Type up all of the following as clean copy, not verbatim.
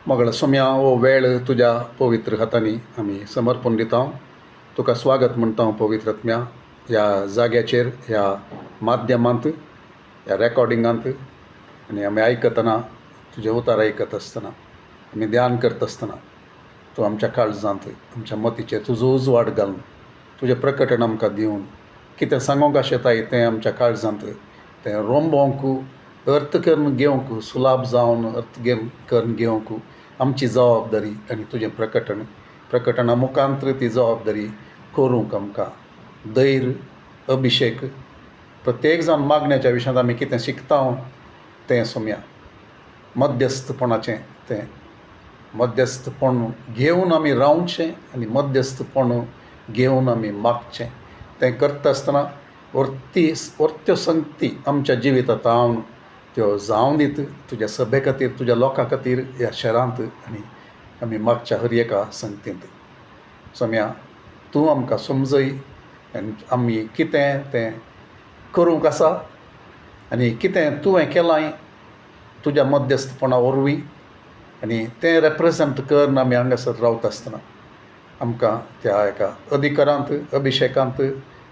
मगळ सोम्या ओ वेळ तुझ्या पवित्र हातांनी आम्ही समर्पण दिता. तुका स्वागत म्हणटा पवित्र आत्म्या ह्या जाग्याचेर, ह्या माध्यमांत, ह्या रेकॉर्डिंगांत. आनी आमी आयकतना, तुजें उतार आयकत आसतना, आमी ध्यान करत आसतना तूं आमच्या काळजांत, आमच्या मतीचेर तुजो उजवाड घालून, तुजें प्रकटण आमकां दिवन कितें सांगूंक आशेताय तें आमच्या काळजांत तें रोंबोवंक, अर्थ करून घेवंक, सुलाभ जावन अर्थ करून घेवंक आमची जबाबदारी. आनी तुजें प्रकटणा मुखांतर ती जबाबदारी करूंक आमकां धैर्य, अभिशेक, प्रत्येक जावन मागण्याच्या विशयांत आमी कितें शिकता तें सोम्या मध्यस्थपणाचें, तें मध्यस्थपण घेवन आमी रावचें आनी मध्यस्थपण घेवन आमी मागचें. तें करता आसतना वर्त्यो संगती आमच्या जिवितांत हांव त्यो जावं दीत तुज्या सभे खातीर, तुज्या लोकां खातीर ह्या शहरांत आनी आमी मागच्या हर एका संगतींत. सोम्या तूं आमकां समजय आनी आमी कितें तें करूंक आसा आनी कितें तुवें केलांय तुज्या मध्यस्थपणा वरवीं आनी तें रेप्रेजेंट करून आमी हांगासर रावता आसतना आमकां त्या एका अधिकारांत, अभिशेकांत,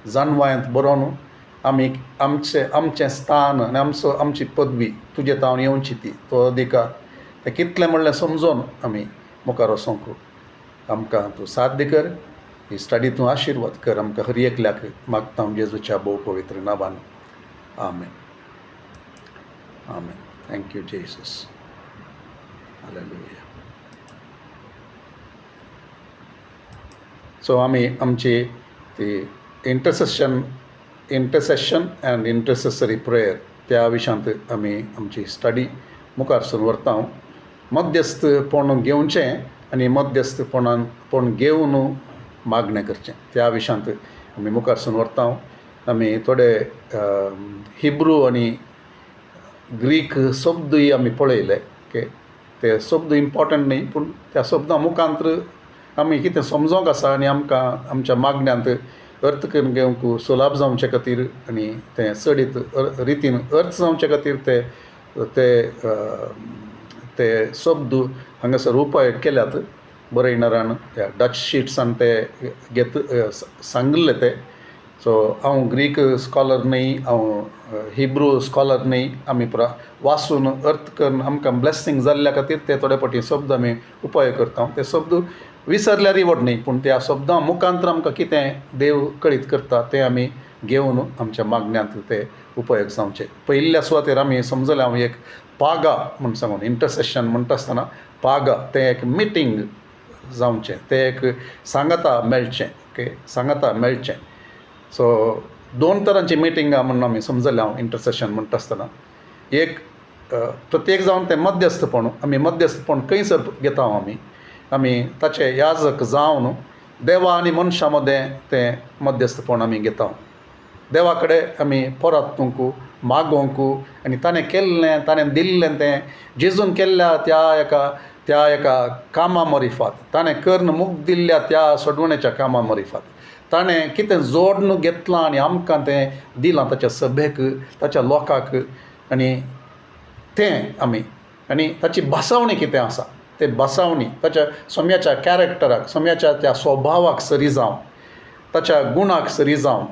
जाणवायांत बरोवन आमी आमचें स्थान आनी आमची पदवी तुजे तावन येवची ती, तो अधिकार तें कितलें म्हणलें समजोन आमी मुखार वचोंक आमकां तूं साध्य कर. ही स्टडी तूं आशिर्वाद कर आमकां हर एकल्याक मागता जेजूच्या भोव पवित्र नांवान. Amen. Amen. Thank you Jesus. Hallelujah. So आमी आमची ती इंटरसेशन अँड इंटरसेसरी प्रेयर त्या विशयांत आमी आमची स्टडी मुखार सुरू व्हरता. मध्यस्थपण घेवचें आनी मध्यस्थपण घेवन मागणें करचें त्या विशयांत आमी मुखार सुरू व्हरता. आमी थोडे हिब्रू आनी ग्रीक शब्दूय आमी पळयले की ते शब्द इम्पॉर्टंट न्ही, पूण त्या शब्दां मुखांतर आमी कितें समजोंक आसा आनी आमकां आमच्या मागण्यांत अर्थ करून घेवंक सुलाभ जावचे खातीर आनी तें चडीत रितीन अर्थ जावचे खातीर ते शब्द हांगासर उपयोग केल्यात बरयणारान त्या डच शीट्सान ते सांगले ते. सो हांव ग्रीक स्कॉलर न्ही, हांव हिब्रू स्कॉलर न्ही. आमी वाचून अर्थ करून आमकां ब्लेसिंग जाल्ल्या खातीर ते थोडे फावटी शब्द आमी उपयोग करता. ते शब्द विसरल्यार इवड न्ही, पूण त्या शब्दां मुखांतर आमकां कितें देव कळीत करता तें आमी घेवन आमच्या मागण्यांत ते उपयोग जावचे. पयिल्ल्या सुवातेर आमी समजलें हांव एक पागा म्हूण सांगून इंटरसेशन म्हणटा आसतना पागा तें एक मिटींग जावचें, तें एक सांगता मेळचें. सो दोन तरांची मिटिंगां म्हणून आमी समजलें हांव इंटरसेशन म्हणटा आसतना. एक प्रत्येक जावन तें मध्यस्थपण खंयसर घेता आमी ताचे याजक जावन देवा आनी मनशां मदें तें मध्यस्थपण आमी घेता. देवा कडेन आमी परतूंक मागोवंक आनी ताणें दिल्लें तें जेजून केल्ल्या त्या एका कामा मरिफात, ताणें कर्ण मूग दिल्ल्या त्या सोडवण्याच्या कामा मरिफात ताणें कितें जोडून घेतलां आनी आमकां तें दिलां ताच्या सभेक, ताच्या लोकांक. आनी तें आमी आनी ताची भासावणी कितें आसा तें भासावणी ताच्या सोम्याच्या कॅरेक्टराक, सोम्याच्या त्या स्वभावाक सरी जावन, ताच्या गुणाक सरी जावन,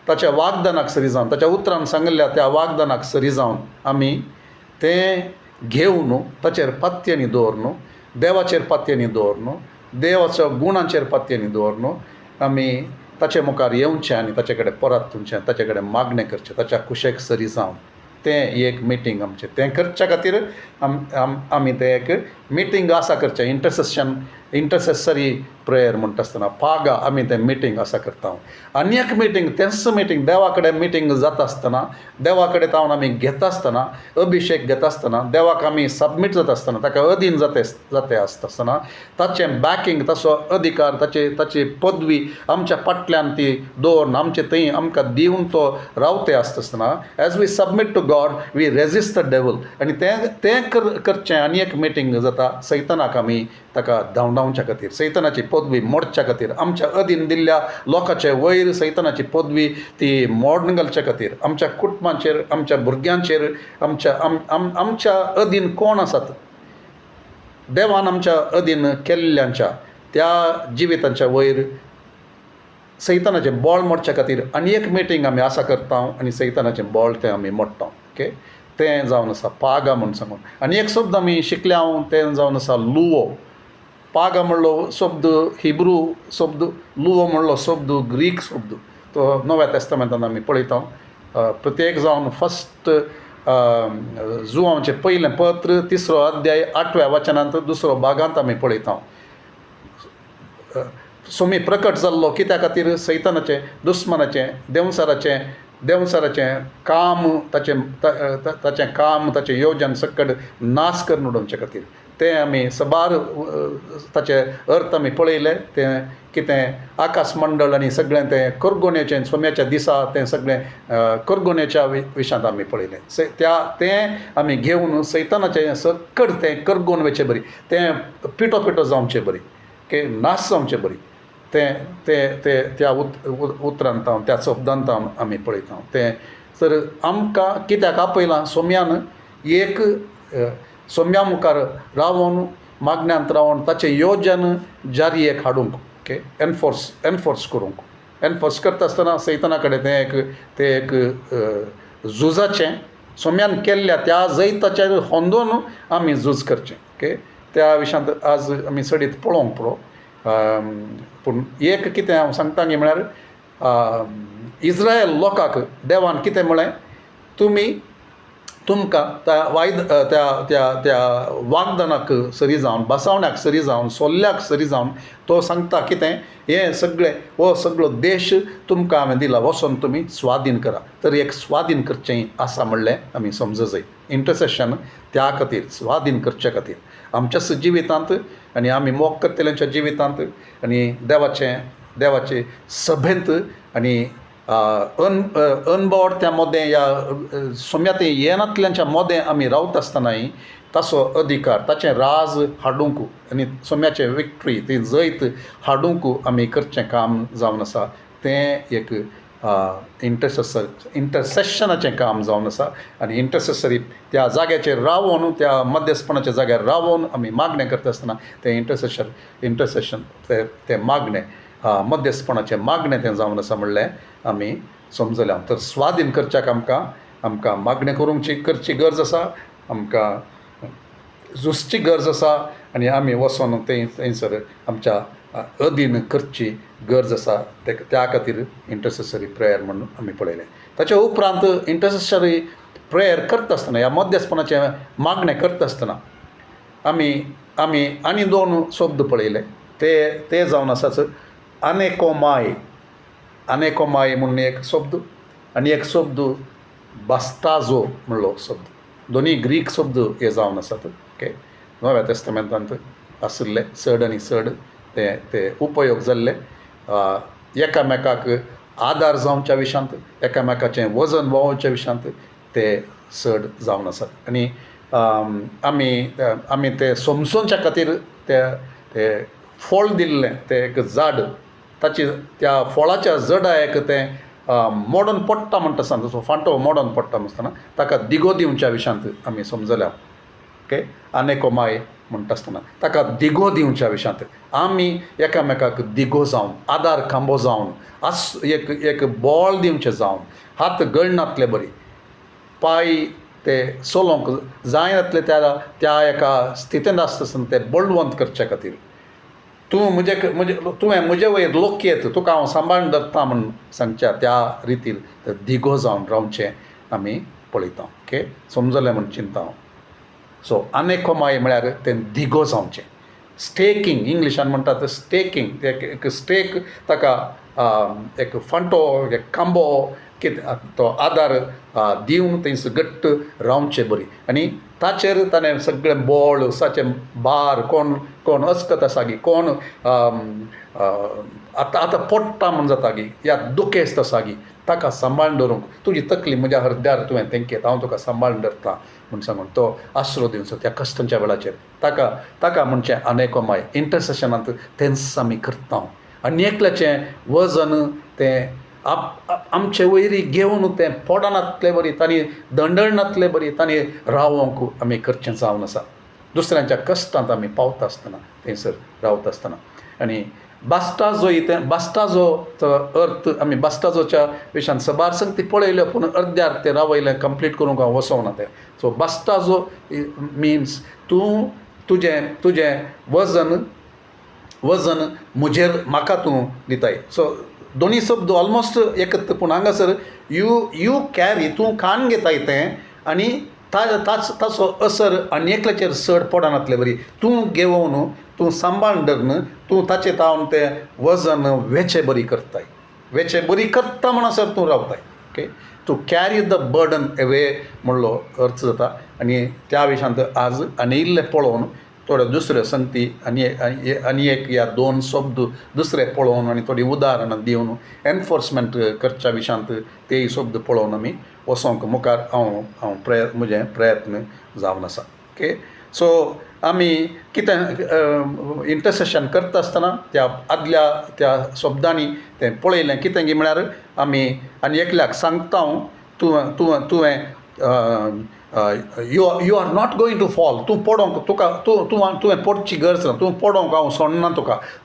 ताच्या वागदानाक सरी जावन, ताच्या उतरान सांगल्या त्या वागदानाक सरी जावन आमी तें घेवन ताचेर पात्यनी दवरून, देवाचेर पात्यनी दवरून, देवाच्या गुणांचेर पात्यनी दवरून आमी ताचे मुखार येवचें आनी ताचे कडेन परतूंचें, ताचे कडेन मागणें करचें, ताच्या कुशेक सरी जावन. तें एक मिटींग आमचें. तें करच्या खातीर आमी तें एक मिटींग आसा करचें. इंटरसेसरी प्रेयर म्हणटा आसतना पागा आमी तें मिटींग आसा करता. आनी एक तेंच मिटींग देवा कडेन मिटींग जाता आसतना, देवा कडेन तावन आमी घेता आसतना, अभिशेक घेता आसतना, देवाक आमी सबमीट जाता आसतना, ताका अधीन जाता आसतना ताचें बॅकींग, ताचो अधिकार, ताची पदवी आमच्या फाटल्यान ती दवरून आमचे थंय आमकां दिवन तो रावते आसतना as we submit to God we resist the devil. आनी तें करचें आनी एक मिटींग जाता सैतानाक आमी ताका धांवडावच्या खातीर, सैतानाची पदवी मोडच्या खातीर, आमच्या अधीन दिल्ल्या लोकांचे वयर सैतानाची पदवी ती मोडून घालच्या खातीर, आमच्या कुटुंबाचेर, आमच्या भुरग्यांचेर, आमच्या अधीन कोण आसात देवान आमच्या अधीन केल्ल्यांच्या त्या जिवितांच्या वयर सैतानाचें बळ मोडच्या खातीर आनी एक मिटींग आमी आसा करता आनी सैतानाचें बळ तें आमी मोडटा. ओके, तें जावन आसा पागा म्हणून सांगून. आनी एक शब्द आमी शिकल्या तें जावन आसा लुवो. पागा म्हणलो शब्द हिब्रू शब्द, लुवो म्हणलो शब्द ग्रीक शब्द. तो नव्या तेस्तामेंतान आमी पळयता. प्रत्येक जावन फस्ट जुवांचें पयलें पत्र 3रो अध्याय 8व्या वचनांत 2रो भागांत आमी पळयता. सोमी प्रकट जाल्लो कित्या खातीर सैतानाचें दुस्मनाचें देंवसाराचें काम, ताचें काम, ताचें येवजन सकट नाश करून उडोवचे खातीर. तें आमी सबार ताचे अर्थ आमी पळयले. तें कितें आकाश मंडळ आनी सगळें तें करगोनेचें सोम्याच्या दिसा तें सगळें करगोनेच्या विशयांत आमी पळयलें. तें आमी घेवन सैतानाचें सकट तें करगोन वयचें बरी, तें पिटो जावचें बरी, के नाश जावचें बरी. त्या उतरांत त्या शब्दांत आमी पळयता. तें तर आमकां कित्याक आपयलां सोम्यान एक सोम्या मुखार रावन मागण्यांत रावन ताचें येवजन जारयेक हाडूंक. ओके, एनफोर्स करूंक. एनफोर्स करता आसतना सैताना कडेन तें एक झुजाचें सोम्यान केल्ल्या त्या जैताचेर होंदून आमी झूज करचें. ओके, त्या विशयांत आज आमी सडीत पळोवंक पुरो. पूण एक कितें हांव सांगता न्ही म्हळ्यार इज्रायल लोकांक देवान कितें म्हळें, तुमकां त्या वागदानाक सरी जावन, बसावण्याक सरी जावन, सोल्ल्याक सरी जावन तो सांगता कितें, हें सगळें हो सगळो देश तुमकां हांवें दिला, वचोन तुमी स्वाधीन करा. तर एक स्वाधीन करचें आसा म्हणलें आमी समज जाय. इंटरसेशन त्या खातीर, स्वाधीन करचे खातीर आमच्या जिवितांत आनी आमी मोग करतल्यांच्या जिवितांत आनी देवाचे सभेंत आनी अनबोड त्या मोदें या सोम्या ते येनांतल्यांच्या मोदें आमी रावता आसतनाय ताचो अधिकार, ताचें राज हाडूंक आनी सोम्याचें विक्ट्री, ती जैत हाडूंक आमी करचें काम जावन आसा. तें एक इंटरसेशनाचें काम जावन आसा. आनी इंटरसेसरी त्या जाग्याचेर रावून, त्या मध्यस्थपणाच्या जाग्यार रावून आमी मागणें करता आसतना तें इंटरसेशन तें मागणें, मध्यस्थपणाचें मागणें तें जावन आसा म्हणलें आमी समजल्या. तर स्वाधीन करच्याक आमकां मागणें करची गरज आसा, आमकां झुजची गरज आसा आनी आमी वचोन थंयसर आमच्या अधीन करची गरज आसा. त्या खातीर इंटरसेसरी प्रेयर म्हणून आमी पळयलें. ताच्या उपरांत इंटरसेसरी प्रेयर करता आसतना, ह्या मध्यस्थपणाचें मागणें करता आसतना आमी आनी 2 शब्द पळयले. ते जावन आसाच आनेकोमाय म्हणून एक शब्द आनी एक शब्द बास्ताजो म्हणलो शब्द. दोनी ग्रीक शब्द हे जावन आसात. ओके, नव्या तेस्तामेंतांत आशिल्ले चड आनी चड ते उपयोग जाल्ले एकामेकाक आदार जावच्या विशयांत, एकामेकाचें वजन वावोवच्या विशयांत ते चड जावन आसात. आनी आमी ते समजोवच्या खातीर ते फळ दिल्लें तें एक झाड, त्या फळाच्या जडाक तें मोडून पडटा म्हणटा आसतना, जसो फांटो मोडून पडटा आसतना ताका दिगो दिवच्या विशयांत आमी समजल्या. ओके, आनेकोमाय म्हणटा आसतना ताका दिगो दिवच्या विशयांत आमी एकामेकाक दिगो जावन, आदार खांबो जावन, एक बळ दिवचें जावन, हात गळनातले बरी, पांय ते चलोवंक जायनातले त्या एका स्थितींत आसता आसतना ते बळवंत करचे खातीर तुवें म्हजे वयर लोकयेत, तुका हांव सांबाळून धरता म्हणून सांगच्या त्या रितीर दिगो जावन रावचें आमी पळयता. ओके, समजलें म्हूण चिंता हांव. सो आनेकोमाय म्हळ्यार तें दिगो जावचें. स्टेकींग इंग्लिशान म्हणटात स्टेकींग. एक स्टेक ताका एक फांटो, एक खांबो तो आदार दिवन थंयसर घट्ट रावचें बरी. आनी ताचेर ताणें सगळें बळ, साचें भार, कोण अस्कत आसा गी, कोण आतां पडटा म्हूण जाता गी, या दुखेस्त आसा गी, ताका सांबाळून दवरूंक तुजी तकली म्हज्या हृदयार तुवें तेंकेत, हांव तुका सांबाळून धरता म्हूण सांगून तो आसरो दिवचो त्या कश्टांच्या वेळाचेर. ताका म्हणचें आनेकोमाय. इंटरसेशनांत तेंच आमी करता. आनी एकल्याचें वजन तें आमचे वयरी घेवन तें पडनातले बरी, तांणी दंडळनातले बरी, तांणी रावोंक आमी करचें जावन आसा. दुसऱ्यांच्या कश्टांत आमी पावता आसतना थंयसर रावता आसतना. आनी बास्टाजो बास्टाजोचो अर्थ आमी बास्टाजोच्या विशयान सबार संगती पळयल्यो, पूण अर्द्यार ते रावयलें कंप्लीट करूंक हांव वचोंक ना. सो बास्टाजो मिन्स तूं तुजें वजन म्हाका तूं दिताय. सो दोनी शब्द ऑलमोस्ट एकच, पूण हांगासर यू कॅरी, तूं खाण घेताय तें, आनी ताचो असर आनी एकल्याचेर चड पडनातले बरी. तूं घेवन तूं सांबाळून धरन, तूं ताचे तावन तें वजन वेचे बरी करताय, वेचे बरी करता म्हणसर तूं रावताय. Okay, to carry the burden एवे म्हणलो अर्थ जाता. आनी त्या विशयांत आज आनी इल्लें पळोवन थोड्यो दुसऱ्यो संगती आनी एक या दोन शब्द दुसरे पळोवन आनी थोडी उदाहरणां दिवन एनफोर्समेंट करच्या विशयांत तेय शब्द पळोवन आमी वचोंक मुखार हांव म्हजें प्रयत्न जावन आसा. ओके, सो आमी कितें इंटरसेशन करता आसतना त्या आदल्या त्या शब्दांनी तें पळयलें कितें गी म्हळ्यार आमी आनी एकल्याक सांगता तुवें you are not going to fall. तूं पडोंक तुवें पडची गरज ना. तूं पडोंक हांव सोडना,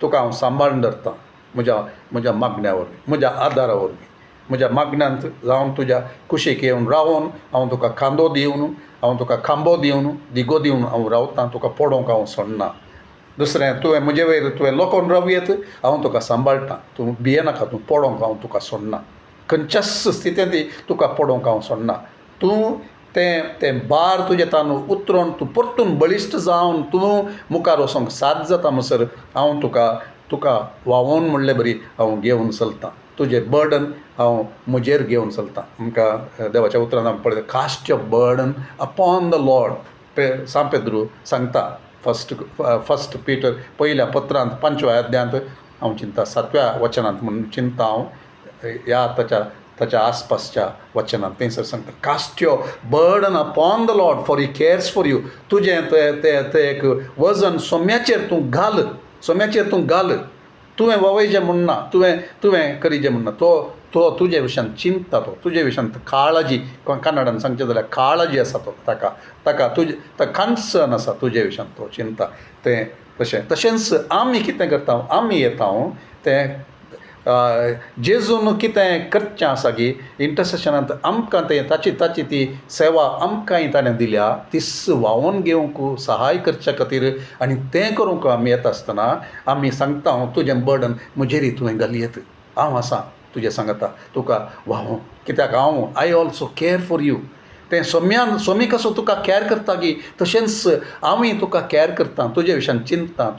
तुका हांव सांबाळून धरतां म्हज्या मागण्या वरवीं, म्हज्या आदारा वरवीं. म्हज्या मागण्यांत जावन तुज्या कुशीक येवन रावन हांव तुका खांदो दिवन, हांव तुका खांबो दिवन, दिगो दिवन हांव रावतां. तुका पडोंक हांव सोडना. दुसरें, तुवें म्हजे वयर तुवें लोकोन रावयेत, हांव तुका सांबाळटां. तूं भियेनाका, तूं पडोंक हांव तुका सोडना. खंयच्याच स्थितींत तुका पडोंक हांव सोडना. तूं तें बार तुजें तान उतरोवन तूं परतून बळिश्ट जावन तूं मुखार वचोंक साद जाता म्हणसर हांव तुका व्हांवोवन म्हणलें बरी हांव घेवन चलतां. तुजें बर्डन हांव म्हजेर घेवन चलतां. आमकां देवाच्या उतरांत आमी पळयता, cast your burden upon the Lord. सान पेद्रू सांगता फर्स्ट पिटर पयल्या पत्रांत 5व्या अध्यायांत हांव चिंता 7व्या वचनांत म्हणून चिंता हांव ह्या ताच्या आसपासच्या वचनांत थंयसर सांगता, cast your burden upon the Lord for he cares for you. तुजें तें एक वजन सोम्याचेर तूं घाल. तुवें ववयचें म्हणना, तुवें करीचें म्हणना. तो तुजे विशयान चिंता, तो तुजे विशयान काळजी, कन्नडान सांगचें जाल्यार काळजी आसा ताका कन्सर्न आसा तुजे विशयान, तो चिंता. तें तशेंच आमी कितें करता, आमी येता तें जेजून कितें करचें आसा गी इंटरसेशनांत आमकां तें ताची ती सेवा आमकांय ताणें दिल्या, ती व्हांवोन घेवंक सहाय करच्या खातीर. आनी तें करूंक आमी येता आसतना आमी सांगता, तुजें बर्डन म्हजेर तुवें घालयेत, हांव आसां तुजें सांगता, तुका व्हांवोवंक. कित्याक I also care for you. तें सोमी कसो तुका कॅर करता गी, तशेंच हांवूय तुका कॅर करतां, तुजे विशयान चिंतां,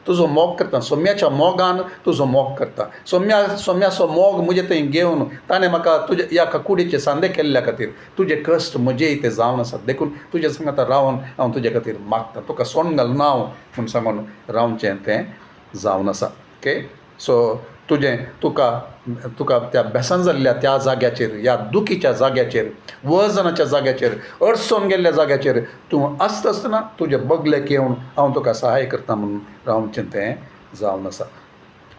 तुजो मोग करतां. सोम्याच्या मोगान तुजो मोग करतां. सोम्याचो मोग म्हजे थंय घेवन ताणें म्हाका तुज्या ह्या कुडीचे सांदे केल्ल्या खातीर तुजे कश्ट म्हजेय ते जावन आसात. देखून तुजे सांगता रावन हांव तुजे खातीर मागतां, तुका सोन घाल नांव म्हूण सांगून रावचें तें जावन आसा. ओके, सो तुका त्या बेसान जाल्ल्या त्या जाग्याचेर, ह्या दुखीच्या जाग्याचेर, वजनाच्या जाग्याचेर, अडचण गेल्ल्या जाग्याचेर तूं आसता आसतना तुजे बगलेक येवन हांव तुका सहाय करतां म्हणून रावचें तें जावन आसा.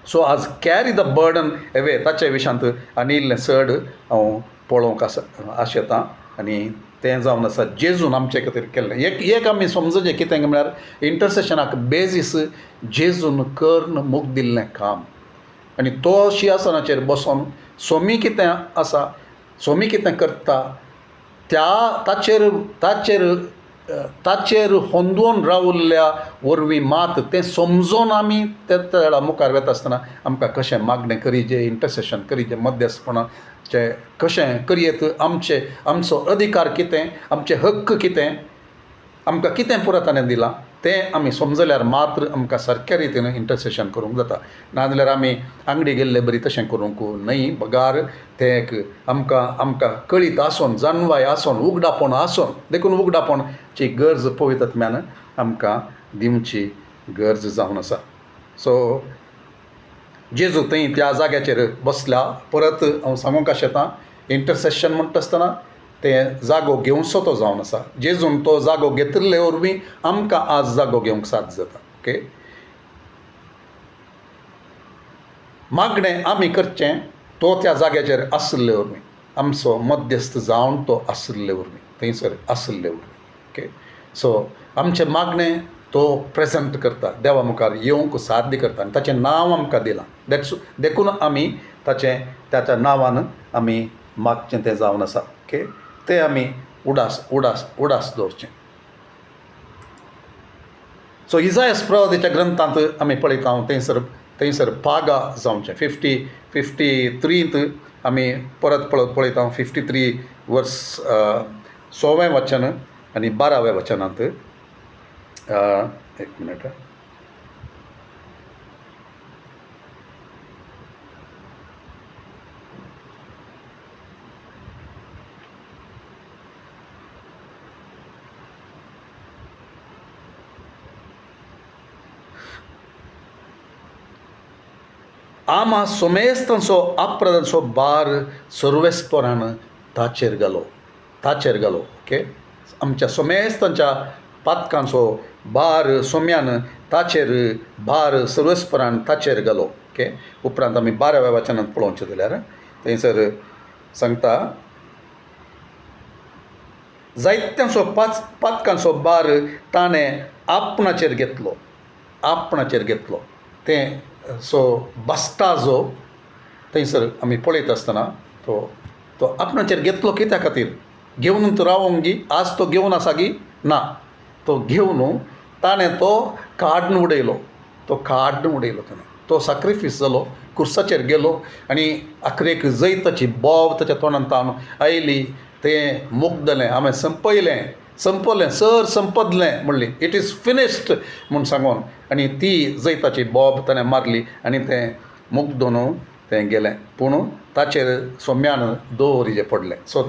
सो आज कॅरी द बर्डन एवे ताचे विशयांत आनी इल्लें चड हांव पळोवंक आशेतां. आनी तें जावन आसा जेजून आमचे खातीर केल्लें. एक आमी समजचें कितें म्हळ्यार इंटरसेशनाक बेजीस जेजून कर्ण मूग दिल्लें काम. आनी तो सिंहासनाचेर बसोन सोमी कितें आसा, सोमी कितें करता, ताचेर होंदून रावल्ल्या वरवीं मात तें समजून आमी त्या वेळा मुखार वता आसतना आमकां कशें मागणें करीचें, इंटरसेशन करीचें, मध्यस्थपणाचें कशें करयेत, आमचो अधिकार कितें, आमचे हक्क कितें, आमकां कितें पुरो ताणें दिलां तें आमी समजल्यार मात्र आमकां सारक्या रितीन इंटरसेशन करूंक जाता. नाजाल्यार आमी आंगडी गेल्ले बरी तशें करूंक न्हय. बगार तें एक आमकां कळीत आसून, जाणवाय आसून, उगडापण आसून, देखून उगडापणची गरज पवित्र आत्म्यान आमकां दिवची गरज जावन आसा. सो जेजू थंय त्या जाग्याचेर बसला. परत हांव सांगूंक आशेतां, इंटरसेशन म्हणटा आसतना तें जागो घेवचो तो जावन आसा. जेजून तो जागो घेतिल्ले वरवीं आमकां आज जागो घेवंक साद जाता. ओके, मागणें आमी करचें तो त्या जाग्याचेर आसले वरवीं, आमचो मध्यस्थ जावन तो आसले वरवीं, थंयसर आसले वरवीं. ओके, सो आमचे मागणे तो प्रेझेंट करता, देवा मुखार येवंक साध्य करता आनी ताचें नांव आमकां दिलां. देखून आमी त्याच्या नांवान आमी मागचें तें जावन आसा. ओके, तें आमी उडास दवरचें. सो इजायास प्रवादीच्या ग्रंथांत आमी पळयता थंयसर पागा जावचें. 53 आमी परत पळयता 53 वर्स 6वें वचन आनी 12वें वचनांत. एक मिनट. आमा सोमेस्तांचो अप्रदांचो बार सर्वेस्परान ताचेर घालो. ओके, आमच्या सोमेस्तांच्या पातकांचो बार सोम्यान ताचेर बार सर्वेस्परान ताचेर घालो. ओके, उपरांत आमी 12व्या वचनांत पळोवचें जाल्यार थंयसर सांगता, जायत्यांचो पातकांचो बार ताणें आपणाचेर घेतलो. तें सो बस्ताजो थंयसर आमी पळयत आसतना तो आपणाचेर घेतलो. कित्या खातीर? घेवन रावोंक गी? आज तो घेवन आसा गी? ना, तो घेवन ताणें तो काडून उडयलो. ताणें तो सॅक्रिफीस जालो, कुर्साचेर गेलो आनी आखरेक जैताची बोब ताच्या तोंडांत आयली. तें मुग्धलें, हांवें संपलें संपदलें म्हणली. इट इज फिनिश्ड म्हूण सांगून आनी ती जैताची बोब ताणें मारली आनी तें मुग्धून तें गेलें. पूण ताचेर सोम्यान दोरीचें पडलें. सो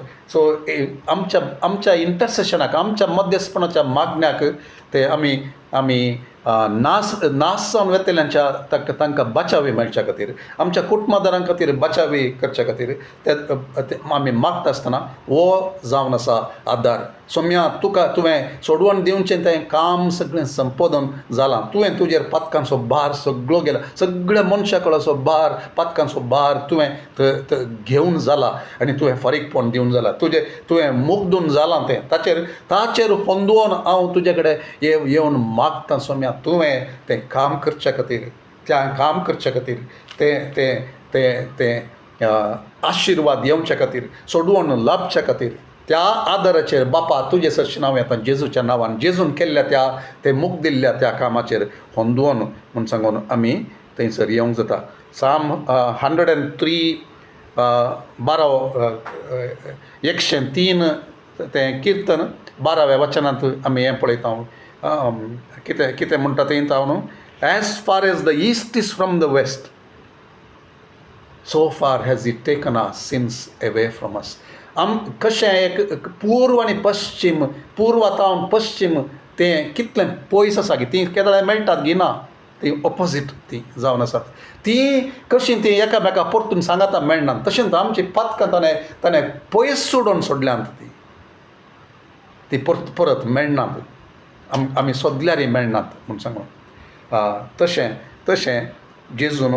आमच्या इंटरसेशनाक, आमच्या मध्यस्थपणाच्या मागण्याक ते आमी नास जावन वेतेल्यांच्या तांकां बचावी मेळच्या खातीर, आमच्या कुटुंबदारां खातीर बचावी करच्या खातीर ते आमी मागता आसतना हो जावन आसा आदार. सोम्या, तुवें सोडवण दिवचें तें काम सगळें संपोदन जालां. तुवें तुजेर पातकांचो भार सगळो गेला, सगळ्या मनशा कडेचो भार, पातकांचो भार तुवें घेवन जाला आनी तुवें फारीकपण दिवन जाला. तुवें मुग्धून जालां तें. ताचेर होंदोवन हांव तुजे कडेन येवन मागता सोम्या, तुवें तें काम करच्या खातीर तें आशिर्वाद येवच्या खातीर, सोडवण लाभच्या खातीर, त्या आदाराचेर बापा तुजे सरचें नांव येता जेजूच्या नांवान. जेजून केल्ल्या ते मुख दिल्ल्या त्या कामाचेर होंदोवन म्हूण सांगून आमी थंयसर येवंक जाता. साम 103 103 तें किर्तन 12व्या वचनांत आमी हें पळयता. कितें म्हणटा तें हांव न्हू, as far as the east is from the west, so far has it taken our sins away from us. कशें एक पूर्व आनी पश्चीम, पूर्वातावन पश्चीम तें कितलें पयस आसा गी. ती केदळे मेळटात गी ना, ती ऑपोजीट ती जावन आसात. ती कशीं ती एकामेका परतून सांगाता मेळनात. तशेंच आमची पातकां ताणें पयस सोडल्यांत ती परत मेळनात. आमी सोदल्यारय मेळनात म्हूण सांगून तशें जेजून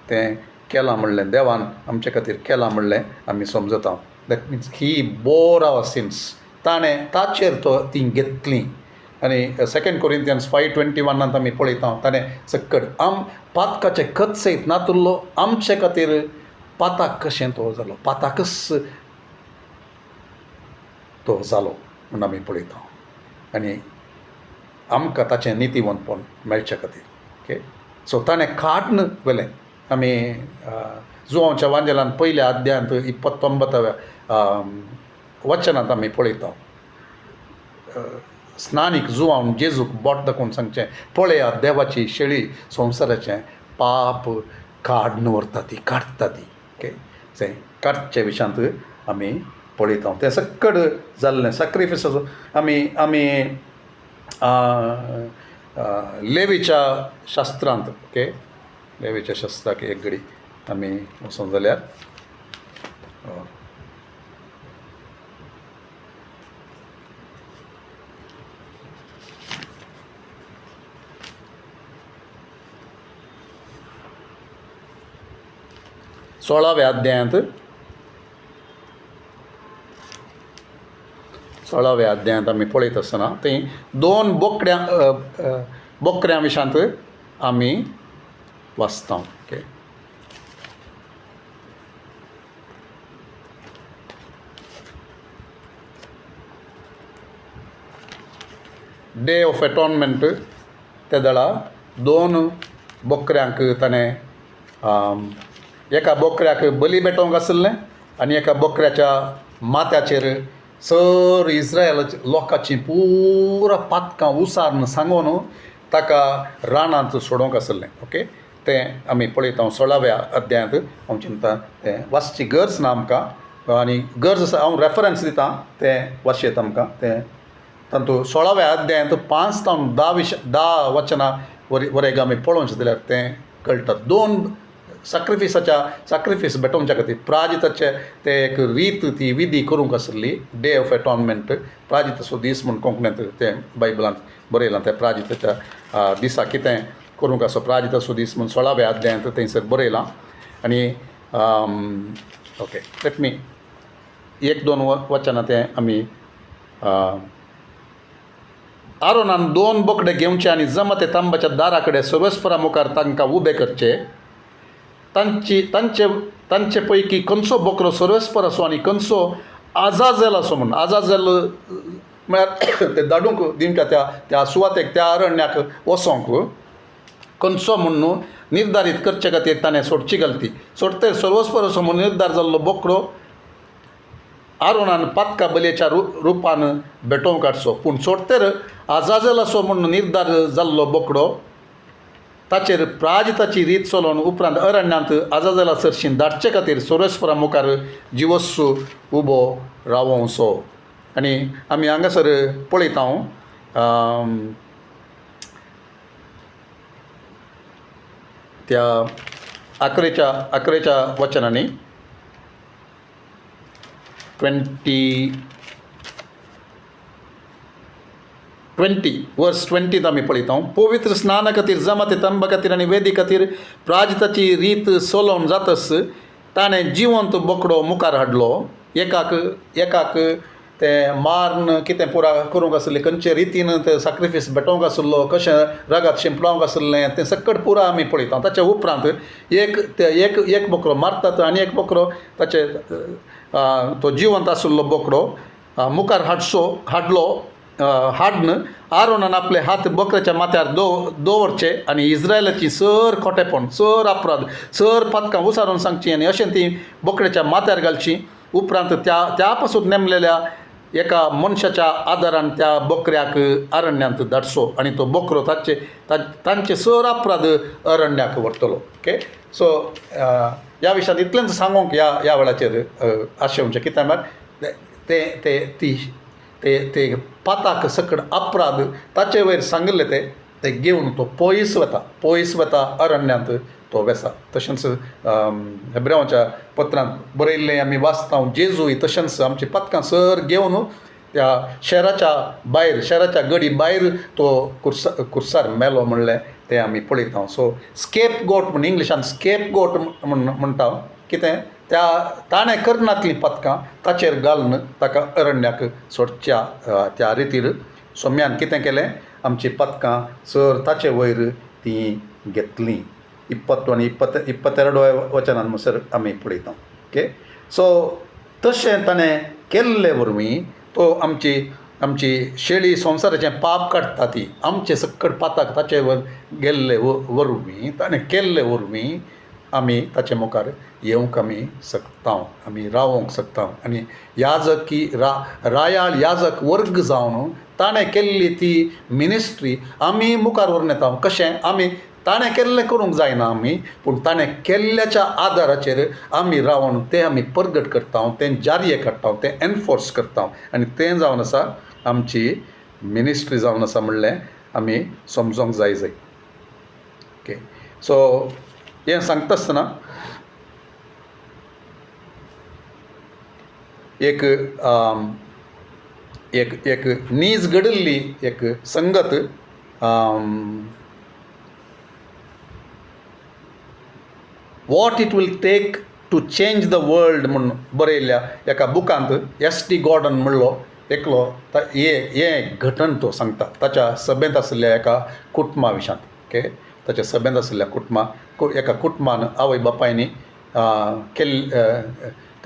तें केलां म्हणलें, देवान आमचे खातीर केलां म्हणलें आमी समजता. That means he bore our sins. ताचेर ती घेतली. आनी 2 कोरिंथियन्स 5:21 आमी पळयता, ताणें सकट पातकाचे खत सयत नातुरलो आमचे खातीर पाताक कशें तो जालो, पाताकच तो जालो म्हूण आमी पळयता. आनी आमकां ताचें नितीवंतपण मेळच्या खातीर. ओके, सो ताणें काडून व्हेलें. आमी जुवांवच्या वांजेलांत पयल्या अध्यायांत 29व्या वचनांत आमी पळयता, स्नानीक जुवांव जेजूक बोट दाखोवन सांगचें, पळया देवाची शेळी संवसाराचें पाप काडून व्हरता ती, काडटा ती. ओके, तें काडचे विशयांत आमी पळयता. तें सकट जाल्लें सॅक्रिफिसाचो आमी लेवीच्या शास्त्रांत, ओके, लेवीच्या शास्त्राक एक घडी आमी वचूं जाल्यार 16व्या अध्यायांत 16व्या अध्यायांत आमी पळयत आसतना थंय 2 बोकड्यां विशांत आमी वाचता. ओके. डे ऑफ एटॉनमेंट त्या दळा 2 बोकड्यांक ताणें एका बोकड्याक बली भेटोवंक आसलें आनी एका बोकड्याच्या माथ्याचेर सर इस्रायल लोकांची पुरा पातकां उसारण सांगून ताका रानांत सोडोवंक आसलें. ओके. तें आमी पळयता 16व्या अध्यायांत. हांव चिंता तें वाचची गरज ना आमकां आनी गरज आसा हांव रेफरन्स दितां तें वाचयत आमकां. तें तातूंत 16व्या अध्यायांत 5 ते 10 वचनां वरेग आमी पळोवंक जाल्यार तें कळटा. 2 सॅक्रिफीस भेटोवच्या खातीर प्राजिताचे ते एक रीत ती विधी करूंक आसली. डे ऑफ एटॉनमेंट प्राजिताचो दीस म्हूण कोंकणींत तें बायबलांत बरयलां. त्या प्राजिताच्या दिसा कितें करूंक आसो प्राजिताचो दीस म्हूण 16व्या अध्यायांत थंयसर बरयलां. आनी ओके लेट मी 1-2 वचनां तें आमी आरोनान 2 बोकडे घेवचे आनी जमते तांबाच्या दारा कडेन सर्वेस्परा मुखार तांकां उबे करचे. तांचे पैकी खंयचो बोकरो सर्वेस्पर असो आनी खंयचो आजाजेल असो म्हूण आजाजेल म्हळ्यार ते धाडूंक दिवच्या त्या सुवातेक त्या अरण्याक वचोंक खंयचो म्हूण न्हू निर्धारीत करचे खातीर ताणें सोडची घालती. सोडते सर्वेस्पर असो म्हूण निर्धार जाल्लो बोकडो आरोनान पातका बलयेच्या रुपान भेटोवंक हाडचो. पूण सोडतेर आजाजेल असो म्हूण निर्धार जाल्लो बोकडो ताचेर प्राजिताची रीत चलोवन उपरांत अरण्यांत आजाजेला सरशीन धाडचे खातीर सर्वेस्परा मुखार जिवस्सू उबो रावोंसो. आनी आमी हांगासर पळयता त्या 11 वचनांनी 20 वर्स 20 आमी पळयता. पवित्र स्नाना खातीर जमाते तंबा खातीर आनी वेदी खातीर प्राजिताची रीत चलोवन जातस ताणें जिवंत बोकडो मुखार हाडलो. एकाक ते मारून कितें पुरा करूंक आसलें खंयचे रितीन ते सॅक्रिफीस भेटोवंक आसलो कशें रगात शिंपलोवंक आसलें तें सकट पुरा आमी पळयता. ताच्या उपरांत एक बोकडो मारतात आनी एक बोकडो ताचे तो जिवंत आशिल्लो बोकडो मुखार हाडलो. हाडून आरोनान आपले हात बकऱ्याच्या माथ्यार दवरचे आनी इस्रायलाची सर खोटेपण सर अपराध सर पातकां उसारून सांगची आनी अशें ती बकऱ्याच्या माथ्यार घालची. उपरांत त्या पासून नेमलेल्या एका मनशाच्या आदारान त्या बकऱ्याक अरण्यांत धाडचो आनी तो बकरो तांचे सर अपराध अरण्याक व्हरतलो. ओके. सो ह्या विशयांत इतलेंच सांगूंक ह्या वेळाचेर आशेवचें कित्याक म्हळ्यार ते पाताक सकट अपराध ताचे वयर सांगले ते घेवन तो पयस वता अरण्यांत तो वेसा. तशेंच हेब्रेवाच्या पत्रांत बरयल्लें आमी वाचता जेजूय तशेंच आमची पातकां सर घेवन त्या शहराच्या गडी भायर तो कुर्सार मेलो म्हणलें तें आमी पळयता. सो स्केप गोट म्हण इंग्लिशान स्केप गोट म्हणटा. कितें ताणें करनातलीं पातकां ताचेर घालून ताका अरण्याक सोडच्या त्या रितीर सोम्यान कितें केलें आमची पातकां सर ताचे वयर तीं घेतलीं. 20 आनी 22 वचनान म्हणसर आमी पळयता. ओके. सो तशें ताणें केल्ले वरवीं तो आमची शेळी संवसाराचें पाप काडटा ती आमचे सकट पाताक ताचे वर गेल्ले वरवीं ताणें केल्ले वरवीं आमी ताचे मुखार येवंक आमी शकता आमी रावोंक शकता. आनी याजकी रायाळ याजक वर्ग जावन ताणें केल्ली ती मिनिस्ट्री आमी मुखार व्हरून येता. कशें आमी ताणें केल्लें करूंक जायना आमी पूण ताणें केल्ल्याच्या आदाराचेर आमी रावन तें आमी परगट करता तें जारयेक हाडटा तें एनफोर्स करता आनी तें जावन आसा आमची मिनिस्ट्री जावन आसा म्हणलें आमी समजोंक जाय. ओके. सो हें सांगता आसतना एक नीज घडिल्ली एक संगत what it will take to change the world म्हूण बरयल्ल्या एका बुकांत S.T. गॉर्डन म्हणलो एकलो हे घटन तो सांगता ताच्या सभेंत आशिल्ल्या एका कुटुंबा विशांत ओके ताच्या सभेंत आशिल्ल्या एका कुटुंबान आवय बापायनी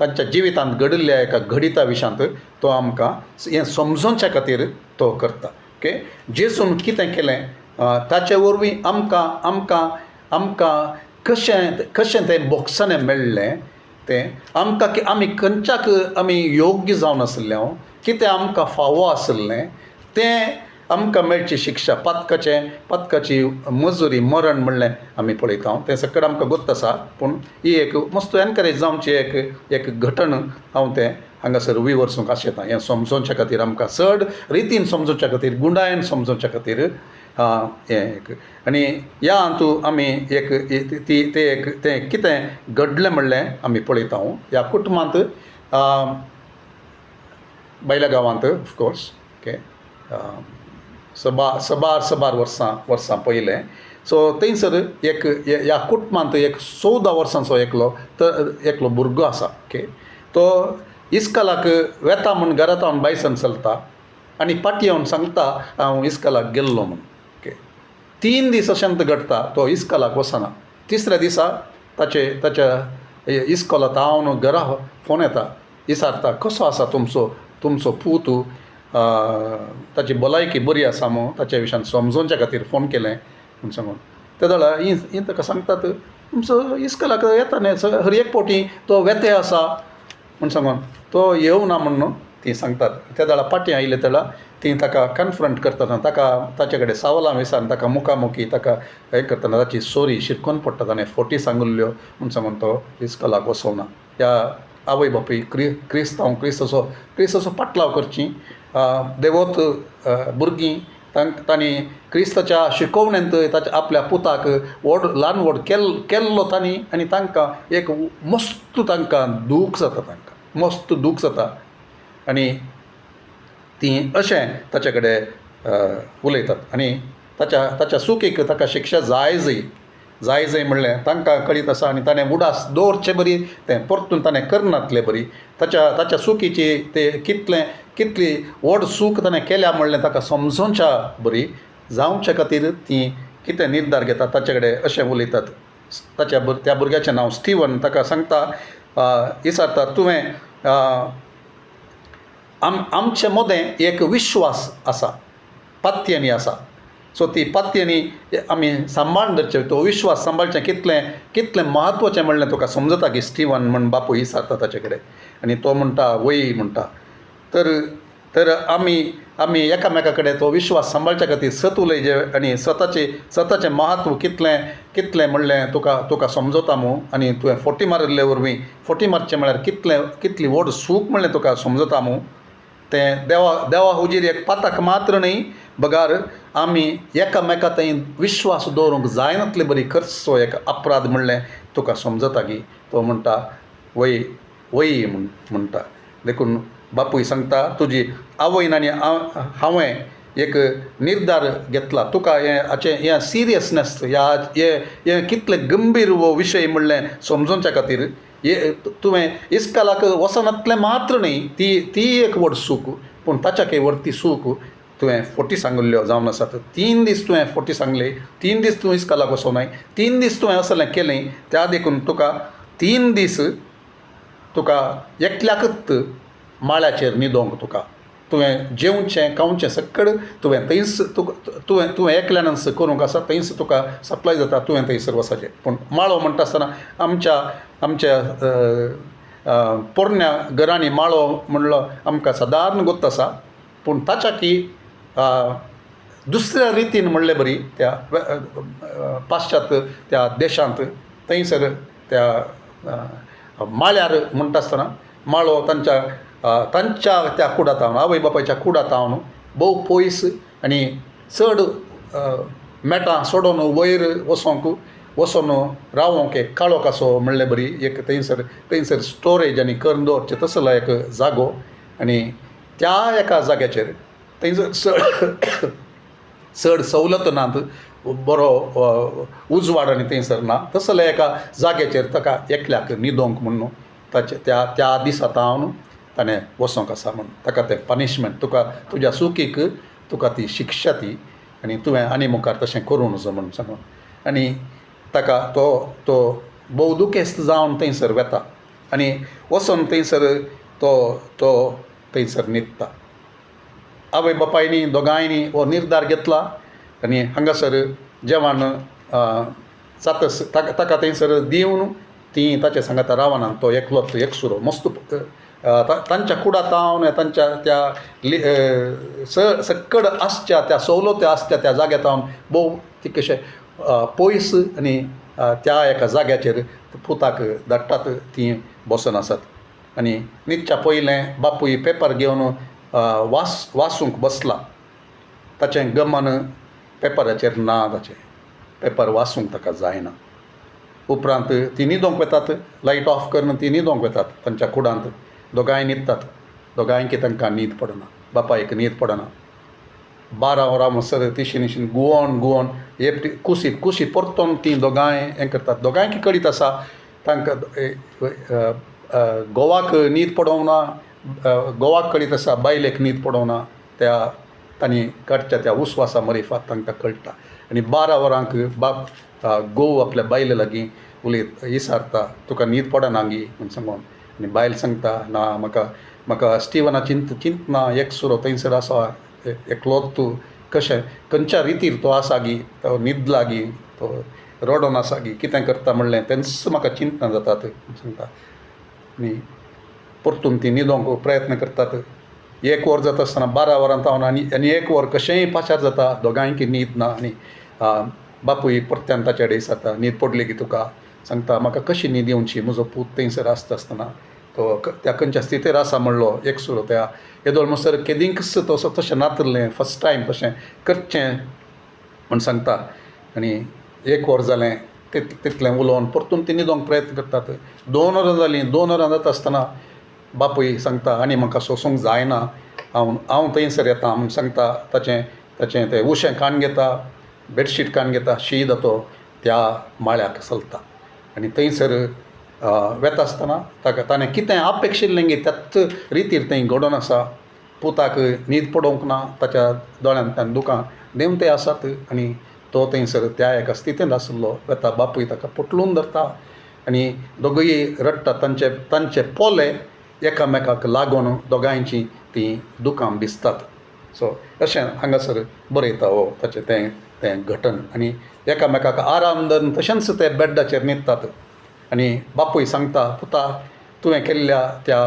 तांच्या जिवितांत घडिल्ल्या एका घडिता विशांत तो आमकां हें समजोवच्या खातीर तो करता ओके जेसून कितें केलें ताचे वरवीं आमकां कशें तें बोगसणें मेळ्ळें तें आमी खंयच्याक आमी योग्य जावन आशिल्ले कितें आमकां फावो आशिल्लें तें आमकां मेळची शिक्षा पातकाची मजुरी मरण म्हणलें आमी पळयता तें सकट आमकां गोत्त आसा पूण ही एक मस्त एनकरेज जावची एक घटण हांव तें हांगासर विवरसूंक आशेता हें समजोवच्या खातीर आमकां चड रितीन समजोवच्या खातीर गुंडायेन समजोवच्या खातीर हें एक आनी ह्या हातूंत आमी तें कितें घडलें म्हणलें आमी पळयता ह्या कुटुंबांत बैला गांवांत ऑफकोर्स ओके सबार वर्सां पयलें सो थंयसर ह्या कुटुंबांत 14 वर्सांचो एकलो भुरगो आसा ओके तो इस्कॉलाक वेता म्हूण घरांतल्यान भायर चलता आनी फाटीं येवन सांगता हांव इस्कॉलाक गेल्लो म्हूण ओके 3 दीस अशेंत घडटा तो इस्कॉलाक वचना तिसऱ्या दिसा ताच्या इस्कॉलांत हांव घरा फोन येता विचारता कसो आसा तुमचो पूत ताची भलायकी बरी आसा मो ताच्या विशयान समजोवच्या खातीर फोन केलें म्हूण सांगून ते जाल्यार ही ताका सांगतात तुमचो इस्कॉलाक येता न्ही हर एक फावटी तो वेते आसा म्हूण सांगून तो येवना म्हूण ती सांगतात त्या जाल्यार फाटीं आयले तेन्ना ती ताका कन्फ्रंट करतना ताचे कडेन सावलां विचारून ताका मुखामुखी ताका हें करतना ताची सोरी शिरकोन पडटा ताणें फोटी सांगुल्ल्यो म्हूण सांगून तो इस्कॉलाक वचोना ह्या आवय बापूय क्रिस्ताचो पाटलाव करची देवोत भुरगीं तांणी क्रिस्ताच्या शिकोवण्यांत ताच्या आपल्या पुताक ल्हान व्हड केल्लो तांणी आनी तांकां एक मस्त तांकां दूख जाता आनी ती अशें ताचे कडेन उलयतात आनी ताच्या चुकीक ताका शिक्षा जाय म्हणलें तांकां कळीत आसा आनी ताणें उडास दवरचें बरी तें परतून ताणें करनातलें बरी ताच्या चुकीची ते कितली व्हड चूक ताणें केल्या म्हणलें ताका समजोवच्या बरी जावच्या खातीर ती कितें निर्धार घेता ताचे कडेन अशें उलयतात त्या भुरग्याचें नांव स्टीवन ताका सांगता विचारता तुवें आमचे मदें एक विश्वास आसा पात्यनी आसा सो ती पात्यनी आमी सांबाळून धरचे तो विश्वास सांबाळचें कितलें म्हत्वाचें म्हणलें तुका समजता की स्टीवन म्हण बापूय विचारता ताचे कडेन आनी तो म्हणटा वय म्हणटा तर आमी एकामेका कडेन तो विश्वास सांबाळच्या खातीर सत उलयचे आनी स्वताचें म्हत्व कितलें म्हणलें तुका समजता मू आनी तुवें फोटी मारिल्ले वरवीं फोटी मारचें म्हळ्यार कितली व्हड सूख म्हणलें तुका समजता मू तें देवा हुजीर एक पाताक मात्र न्ही बगार आमी एकामेका थंय विश्वास दवरूंक जायनातले बरी खर्चो एक अपराध म्हणलें तुका समजता की तो म्हणटा वय म्हणटा देखून बापूय सांगता तुजी आवयन आनी हांवें एक निर्धार घेतला तुका हें सिरियसनेस हें कितलें गंभीर वो विशय म्हणलें समजोवच्या खातीर तुवें इस्कॉलाक वचनातलें मात्र न्ही ती एक व्हड सूख पूण ताच्याकय व्हडती सूख तुवें फोटी सांगल्ल्यो जावन आसात 3 दीस तुवें फोटी सांगले 3 दीस तुवें इस्कॉलाक वचोनाय 3 दीस तुवें असलें केलें त्या देखून तुका 3 दीस तुका एकल्याकच माळ्याचेर न्हिदोंक तुवें जेवचें खावचें सकड तुवें थंयच तुवें एकल्यानच करूंक आसा थंयच तुका सप्लाय जाता तुवें थंयसर वचचें पूण माळो म्हणटा आसतना आमच्या पोरण्या घरांनी माळो म्हणलो आमकां सादारण गोत्त आसा पूण ताच्या की दुसऱ्या रितीन म्हणलें बरी त्या पाश्चात्य त्या देशांत थंयसर त्या माळ्यार म्हणटा आसतना माळो तांच्या त्या कुडांतावन आवय बापायच्या कुडांतावन भोव पयस आनी चड मेटां सोडून वयर वचोन रावोंक एक काळो कासो म्हणलें बरी एक थंयसर स्टोरेज आनी करून दवरचें तसलो एक जागो आनी त्या एका जाग्याचेर थंयसर चड सवलत नात बरो उजवाड आनी थंयसर ना तसले एका जाग्याचेर ताका एकल्याक न्हिदोंक म्हणून त्या दिसा हांव ताणें वचोंक आसा म्हूण ताका तें पनिशमेंट तुका तुज्या चुकीक तुका ती शिक्षा ती आनी तुवें आनी मुखार तशें करूं नजो म्हणून सांगून आनी ताका तो भोव दुखेस्त जावन थंयसर वेता आनी वचोन थंयसर तो थंयसर न्हिदता. आवय बापायनी दोगांयनी हो निर्धार घेतला आनी हांगासर जेवण जातस ताका थंयसर दिवन ती ताचे सांगाता रावना तो एकलोच एकसुरो मस्त तांच्या कुडांत तावन तांच्या त्या सक्कड आसच्या त्या सवलती आसच्या त्या जाग्यार तावन भोव ती कशें पयस आनी त्या एका जाग्याचेर पुताक धाडटात ती बसून आसात आनी न्हिदच्या पयलें बापूय पेपर घेवन वाचूंक बसला. ताचें गमन पेपराचेर ना ताचें पेपर वाचूंक ताका जायना. उपरांत ती न्हिदोंक वतात लायट ऑफ करून ती न्हिदोंक वतात तांच्या कुडांत दोगांय न्हिदतात. दोगांयकी तांकां न्हीद पडना बापायक न्हीद पडना. 12 वरां म्हणसर तिशीन गुवोन कुशी परतोन ती दोगांय हें करतात. दोगांयकी कळीत आसा तांकां घोवाक न्हीद पडोवना घोवाक कळीत आसा बायलेक न्हीद पडोवना त्या तांणी काडच्या त्या उस्वासा मरिफात तांकां कळटा आनी 12 वरांक घोव आपल्या बायले लागीं उलयत विचारता तुका न्हीद पडना गी म्हूण सांगून आनी बायल सांगता ना म्हाका स्टिवना चिंत ना एकसुरो थंयसर आसा एकलोत तूं कशें खंयच्या रितीर तो आसा गी तो न्हिदला गी तो रडोन आसा गी कितें करता म्हणलें तेंच म्हाका चिंतना जातात सांगता. आनी परतून ती न्हिदोंक प्रयत्न करतात. 1 वर जाता आसतना 12 वरां तावन आनी 1 वर कशेंय पाचार जाता दोगांयकी न्हीद ना आनी बापूय परत्यान ताचे कडेन विचारता न्हीद पडली की तुका सांगता म्हाका कशी न्हीद येवची म्हजो पूत थंयसर आसता आसतना तो त्या खंयच्या स्थितीर आसा म्हणलो एकसुरो त्या येदोळ म्हणसर केदींकच तशें नातरलें फस्ट टायम तशें करचें म्हूण सांगता. आनी 1 वर जालें तितलें उलोवन परतून ती न्हिदोंक प्रयत्न करतात. 2 वरां जालीं 2 वरां जाता आसतना बापूय सांगता आनी म्हाका सोंसूंक जायना हांव थंयसर येता म्हूण सांगता. ताचें तें उशें कान घेता बेडशीट कान घेता शीद तो त्या माळ्याक चलता आनी थंयसर वेता आसतना ताणें कितें अपेक्षिल्लें गे त्याच रितीर थंय घडोवन आसा. पुताक न्हीद पडोवंक ना ताच्या दोळ्यांतल्यान दुकां देंवते आसात आनी तो थंयसर त्या एका स्थितींत आशिल्लो वेता. बापूय ताका पटलून धरता आनी दोगूय रडटा. तांचे पोले एकामेकाक लागून दोगांयची ती दुकां भिजतात. सो अशें हांगासर बरयता हो ताचें तें घटन आनी एकामेकाक आराम दवन तशेंच ते बेड्डाचेर न्हिदतात. आनी बापूय सांगता पुता तुवें केल्ल्या त्या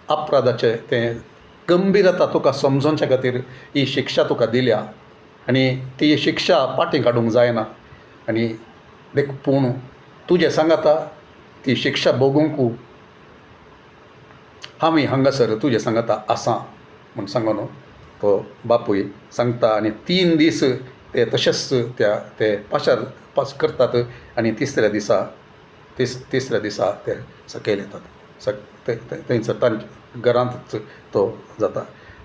अपराधाचें तें गंभीरता तुका समजोवचे खातीर ही शिक्षा तुका दिल्या आनी ती शिक्षा पाटी काडूंक जायना आनी पूण तुजें सांगाता ती शिक्षा भोगूंक हांवें हांगासर तुजें सांगाता आसां म्हूण सांगून तो बापूय सांगता. आनी 3 दीस ते तशेंच ते पास करतात आनी तिसऱ्या दिसा ते सकयल येतात. थंयसर तांच्या घरांतच तो जाता.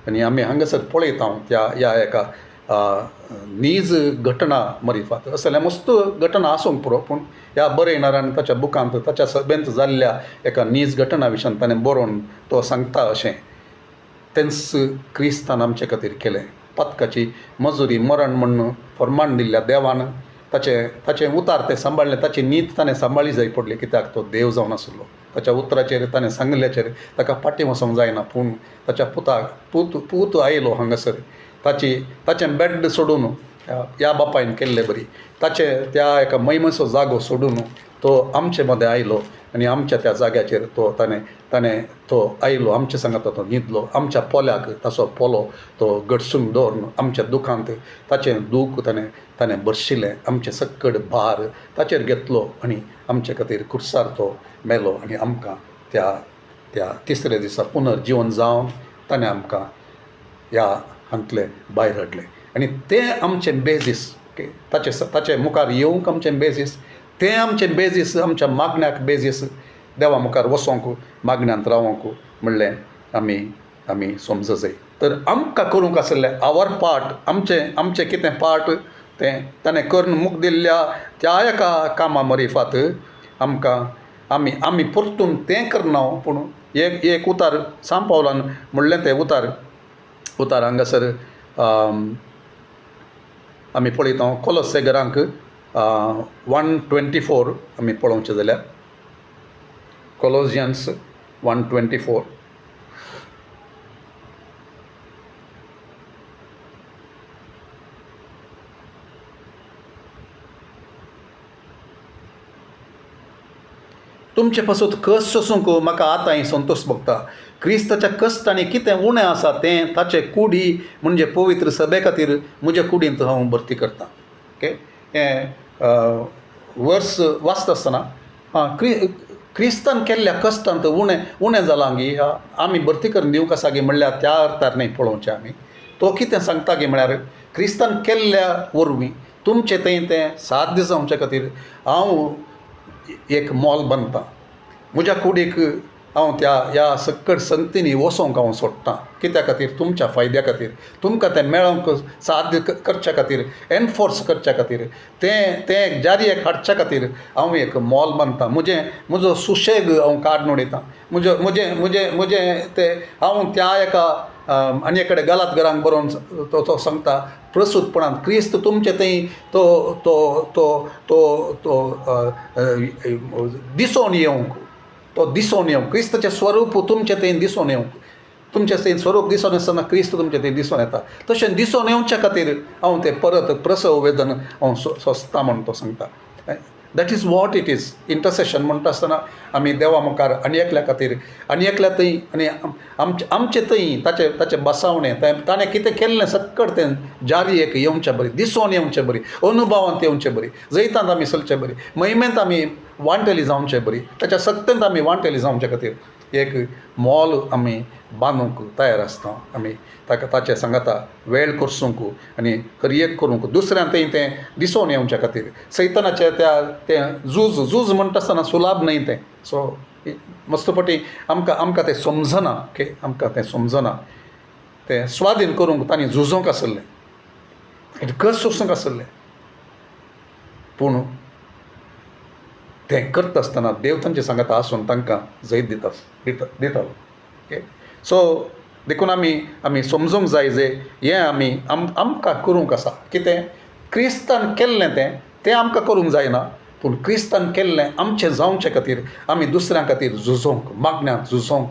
आनी आमी हांगासर पळयता ह्या एका नीज घटना मरिफात असले मस्त घटना आसूंक पुरो पूण ह्या बरयणाऱ्यान ताच्या बुकांत ताच्या सभेंत जाल्ल्या एका नीज घटना विशयान ताणें बरोवन तो सांगता अशें तेंच क्रिस्तान आमचे खातीर केलें. पत्काची मजुरी मरण म्हणून फर्माण दिल्ल्या देवान ताचें उतार तें सांबाळलें. ताची न्हीद ताणें सांबाळली जाय पडली कित्याक तो देव जावन आशिल्लो. ताच्या उतराचेर ताणें सांगल्याचेर ताका फाटीं वचोंक जायना पूण ताच्या पूत आयलो हांगासर ताचें बेड्ड सोडून ह्या बापायन केल्लें बरी त्या एका मैमेचो जागो सोडून तो आमचे मदें आयलो आनी आमच्या त्या जाग्याचेर ताणें तो आयलो आमचे सांगाता तो न्हिदलो. आमच्या पोल्याक ताचो पोलो तो गडसून दवरून आमच्या दुखांत ताचें दूख ताणें भरशिल्लें. आमचें सक्कड भार ताचेर घेतलो आनी आमचे खातीर कुर्सार तो मेलो आनी आमकां त्या तिसऱ्या दिसा पुनर्जीवन जावन ताणें आमकां ह्या हांतले भायर हाडलें. आनी तें आमचें बेजीस ताचे मुखार येवंक आमचें बेजीस तें आमचें बेजीस आमच्या मागण्याक बेजीस देवा मुखार वचोंक मागण्यांत रावोंक म्हणलें आमी समज जाय. तर आमकां करूंक आसलें आवर पार्ट आमचें कितें पार्ट तें ताणें करून मूक दिल्ल्या त्या एका कामा मरिफात आमकां आमी परतून तें करना पूण एक उतार सांब पावलान म्हणलें तें उतार हांगासर आमी पळयता कोलोसे घरांक 1:24 आमी पळोवचें जाल्यार कोलोजियन्स 1:24. तुमचे पासून कस सोसूंक म्हाका आतां संतोश भोगता. क्रिस्ताच्या कश्टांनी कितें उणें आसा तें ताचे कुडी म्हणजे पवित्र सभे खातीर म्हज्या कुडींत हांव भरती करतां. ओके, हें वर्स वाचता आसतना क्रिस्तान केल्ल्या कश्टांत उणें जालां गी आमी भरती करून दिवंक आसा गे म्हणल्यार त्या अर्थार न्ही पळोवचें आमी. तो कितें सांगता गे म्हळ्यार क्रिस्तान केल्ल्या वरवीं तुमचें तें साध्य जावचे खातीर हांव एक मोल बांदतां. म्हज्या कुडीक हांव ह्या सकट संगतींनी वचोंक हांव सोडटां. कित्या खातीर? तुमच्या फायद्या खातीर, तुमकां तें मेळोंक साध्य करच्या खातीर, एनफोर्स करच्या खातीर, तें जारयेक हाडच्या खातीर हांव एक मोल बांदतां. म्हजो सुशेग हांव काडून उडयतां. म्हजें तें हांव त्या एका आनी एकडे गालात घरांक बरोवन तो सांगता प्रसूतपणांत क्रिस्त तुमचे थंय तो दिसोन येवंक क्रिस्ताचें स्वरूप तुमचे थंय दिसोन येवंक, तुमचें थंय स्वरूप दिसोन आसतना क्रिस्त तुमचे थंय दिसोन येता. तशें दिसोन येवच्या खातीर हांव तें परत प्रसव वेदन हांव सोंसतां म्हणून तो सांगता. That is what it is. Intercession म्हणटा आसतना आमी देवा मुखार आनी एकल्या खातीर आनी एकल्या थंय आनी आमचे थंय ताचें बसावणें ताणें कितें केल्लें सक्कड तें जारयेक येवचें बरी, दिसोन येवचें बरी, अनुभवांत येवचें बरी, जैतांत आमी चलचें बरी, महिमेंत आमी वांटेली जावचें बरी, ताच्या सक्तेंत आमी वांटेली जावचे खातीर एक मोल आमी बांदूंक तयार आसता. आमी ताचें सांगता वेळ करसूंक आनी हरयेक करूंक दुसऱ्यांक तें दिसोन येवच्या खातीर. सैतानाचें तें झूज म्हणटा आसतना सुलाभ न्हय तें. सो मस्तपटी आमकां तें समजना. ओके, आमकां तें समजना. तें स्वाधीन करूंक तांणी झुजोंक आसलें, कस सोसूंक आसलें. पूण तें करता आसतना देव तांचे सांगता आसून तांकां जैत दितालो. ओके, सो देखून आमी समजूंक जाय जे हें आमकां करूंक आसा. कितें? क्रिस्तान केल्लें तें आमकां करूंक जायना, पूण क्रिस्तान केल्लें आमचें जावचे खातीर आमी दुसऱ्यां खातीर झुजोंक, मागण्यांक झुजोंक,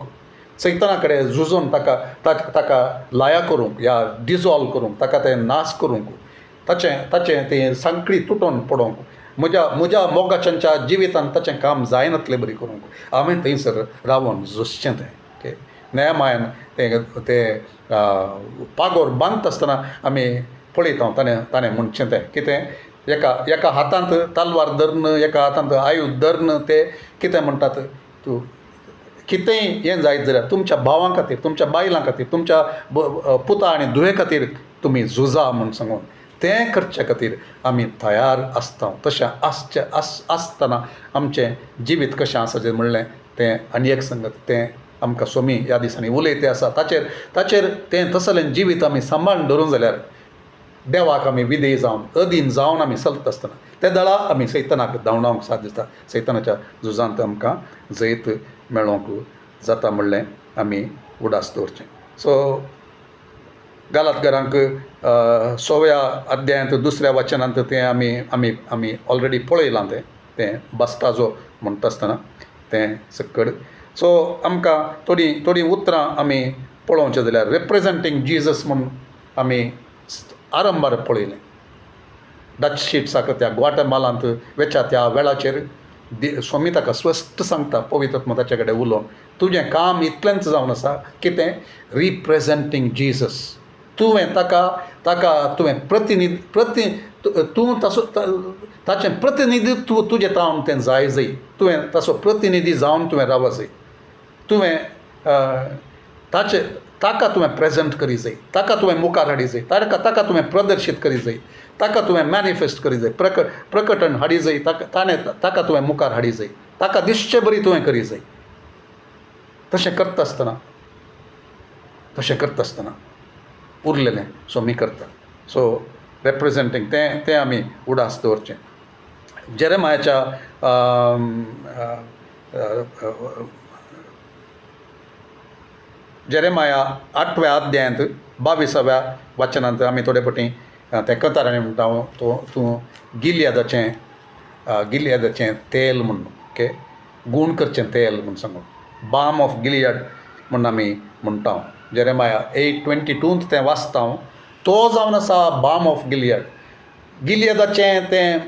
सैताना कडेन झुजोन ताका लाया करूंक या डिजॉल्व करूंक, ताका तें नाश करूंक, ताचें तें सांखळी तुटोन पडोवंक, म्हज्या मोगाच्यांच्या जिवितांत ताचें काम जायनातलें बरी करूंक हांवें थंयसर रावून झुजचें तें. ओके, नेहमायान तें पागोर बांदता आसतना आमी पळयता ताणें म्हणचें तें कितें? एका हातांत तलवार धरून एका हातांत आयूध धरून ते कितें म्हणटात? तूं कितेंय हें जायत जाल्यार तुमच्या भावां खातीर, तुमच्या बायलां खातीर, तुमच्या पुता आनी धुवे खातीर तुमी झुजा म्हूण सांगून तें करचे खातीर आमी तयार आसता. तशें आसतना आमचें जिवीत कशें आसाचें म्हणलें तें आनी एक संगत तें आमकां सोमी ह्या दिसांनी उलयतें आसा. ताचेर तें तसलें जिवीत आमी सांबाळून धरून जाल्यार देवाक आमी विधेय जावन अधीन जावन आमी चलता आसतना त्या दळा आमी सैतानाक धांवडावंक साध्य जाता. सैतानाच्या झुजांत आमकां जैत मेळोवंक जाता म्हणलें आमी उडास दवरचें. सो गालात घरांक 6व्या अध्यायांत 2ऱ्या वचनांत तें आमी ऑलरेडी पळयलां तें बस्ताजो म्हणटा आसतना तें सकड. सो आमकां थोडीं उतरां आमी पळोवचें जाल्यार रिप्रेझेंटींग जिजस म्हणून आमी आरंभार पळयलें. डच शीट्साक त्या ग्वाटेमालांत वेच्या त्या वेळाचेर स्वामी ताका स्पश्ट सांगता पवित्र ताचे कडेन उलोवन तुजें काम इतलेंच जावन आसा. कितें? रिप्रेझेंटींग जिजस. तुवें ताका तुवें तूं ताचें प्रतिनिधित्व तुजें जावन तें जाय जाय. तुवें ताचो प्रतिनिधी जावन तुवें राव जाय. तुवें ताका तुवें प्रेझेंट करी जाय, ताका तुवें मुखार हाडी जाय, ताका तुवें प्रदर्शीत करी जाय, ताका तुवें मॅनिफेस्ट करी जाय, प्रकटण हाडी जाय, ताका तुवें मुखार हाडी जाय, ताका दिसचे बरी तुवें करी जाय. तशें करता आसतना उरलेलें स्वामी करता. सो रिप्रेझेंटींग तें आमी उडास दवरचें. जेरेमायाच्या जेरेमाया 8व्या अध्यायांत 22व्या वचनांत आमी थोडे फावटी ते कतारांनी म्हणटा तो तूं गिलियादाचें तेल म्हूण ओके गूण करचें तेल म्हूण सांगून बाम ऑफ गिलियाड म्हूण आमी म्हणटा जेरेमाया 8:22 तें वाचता तो जावन आसा बाम ऑफ गिलियादाचें तें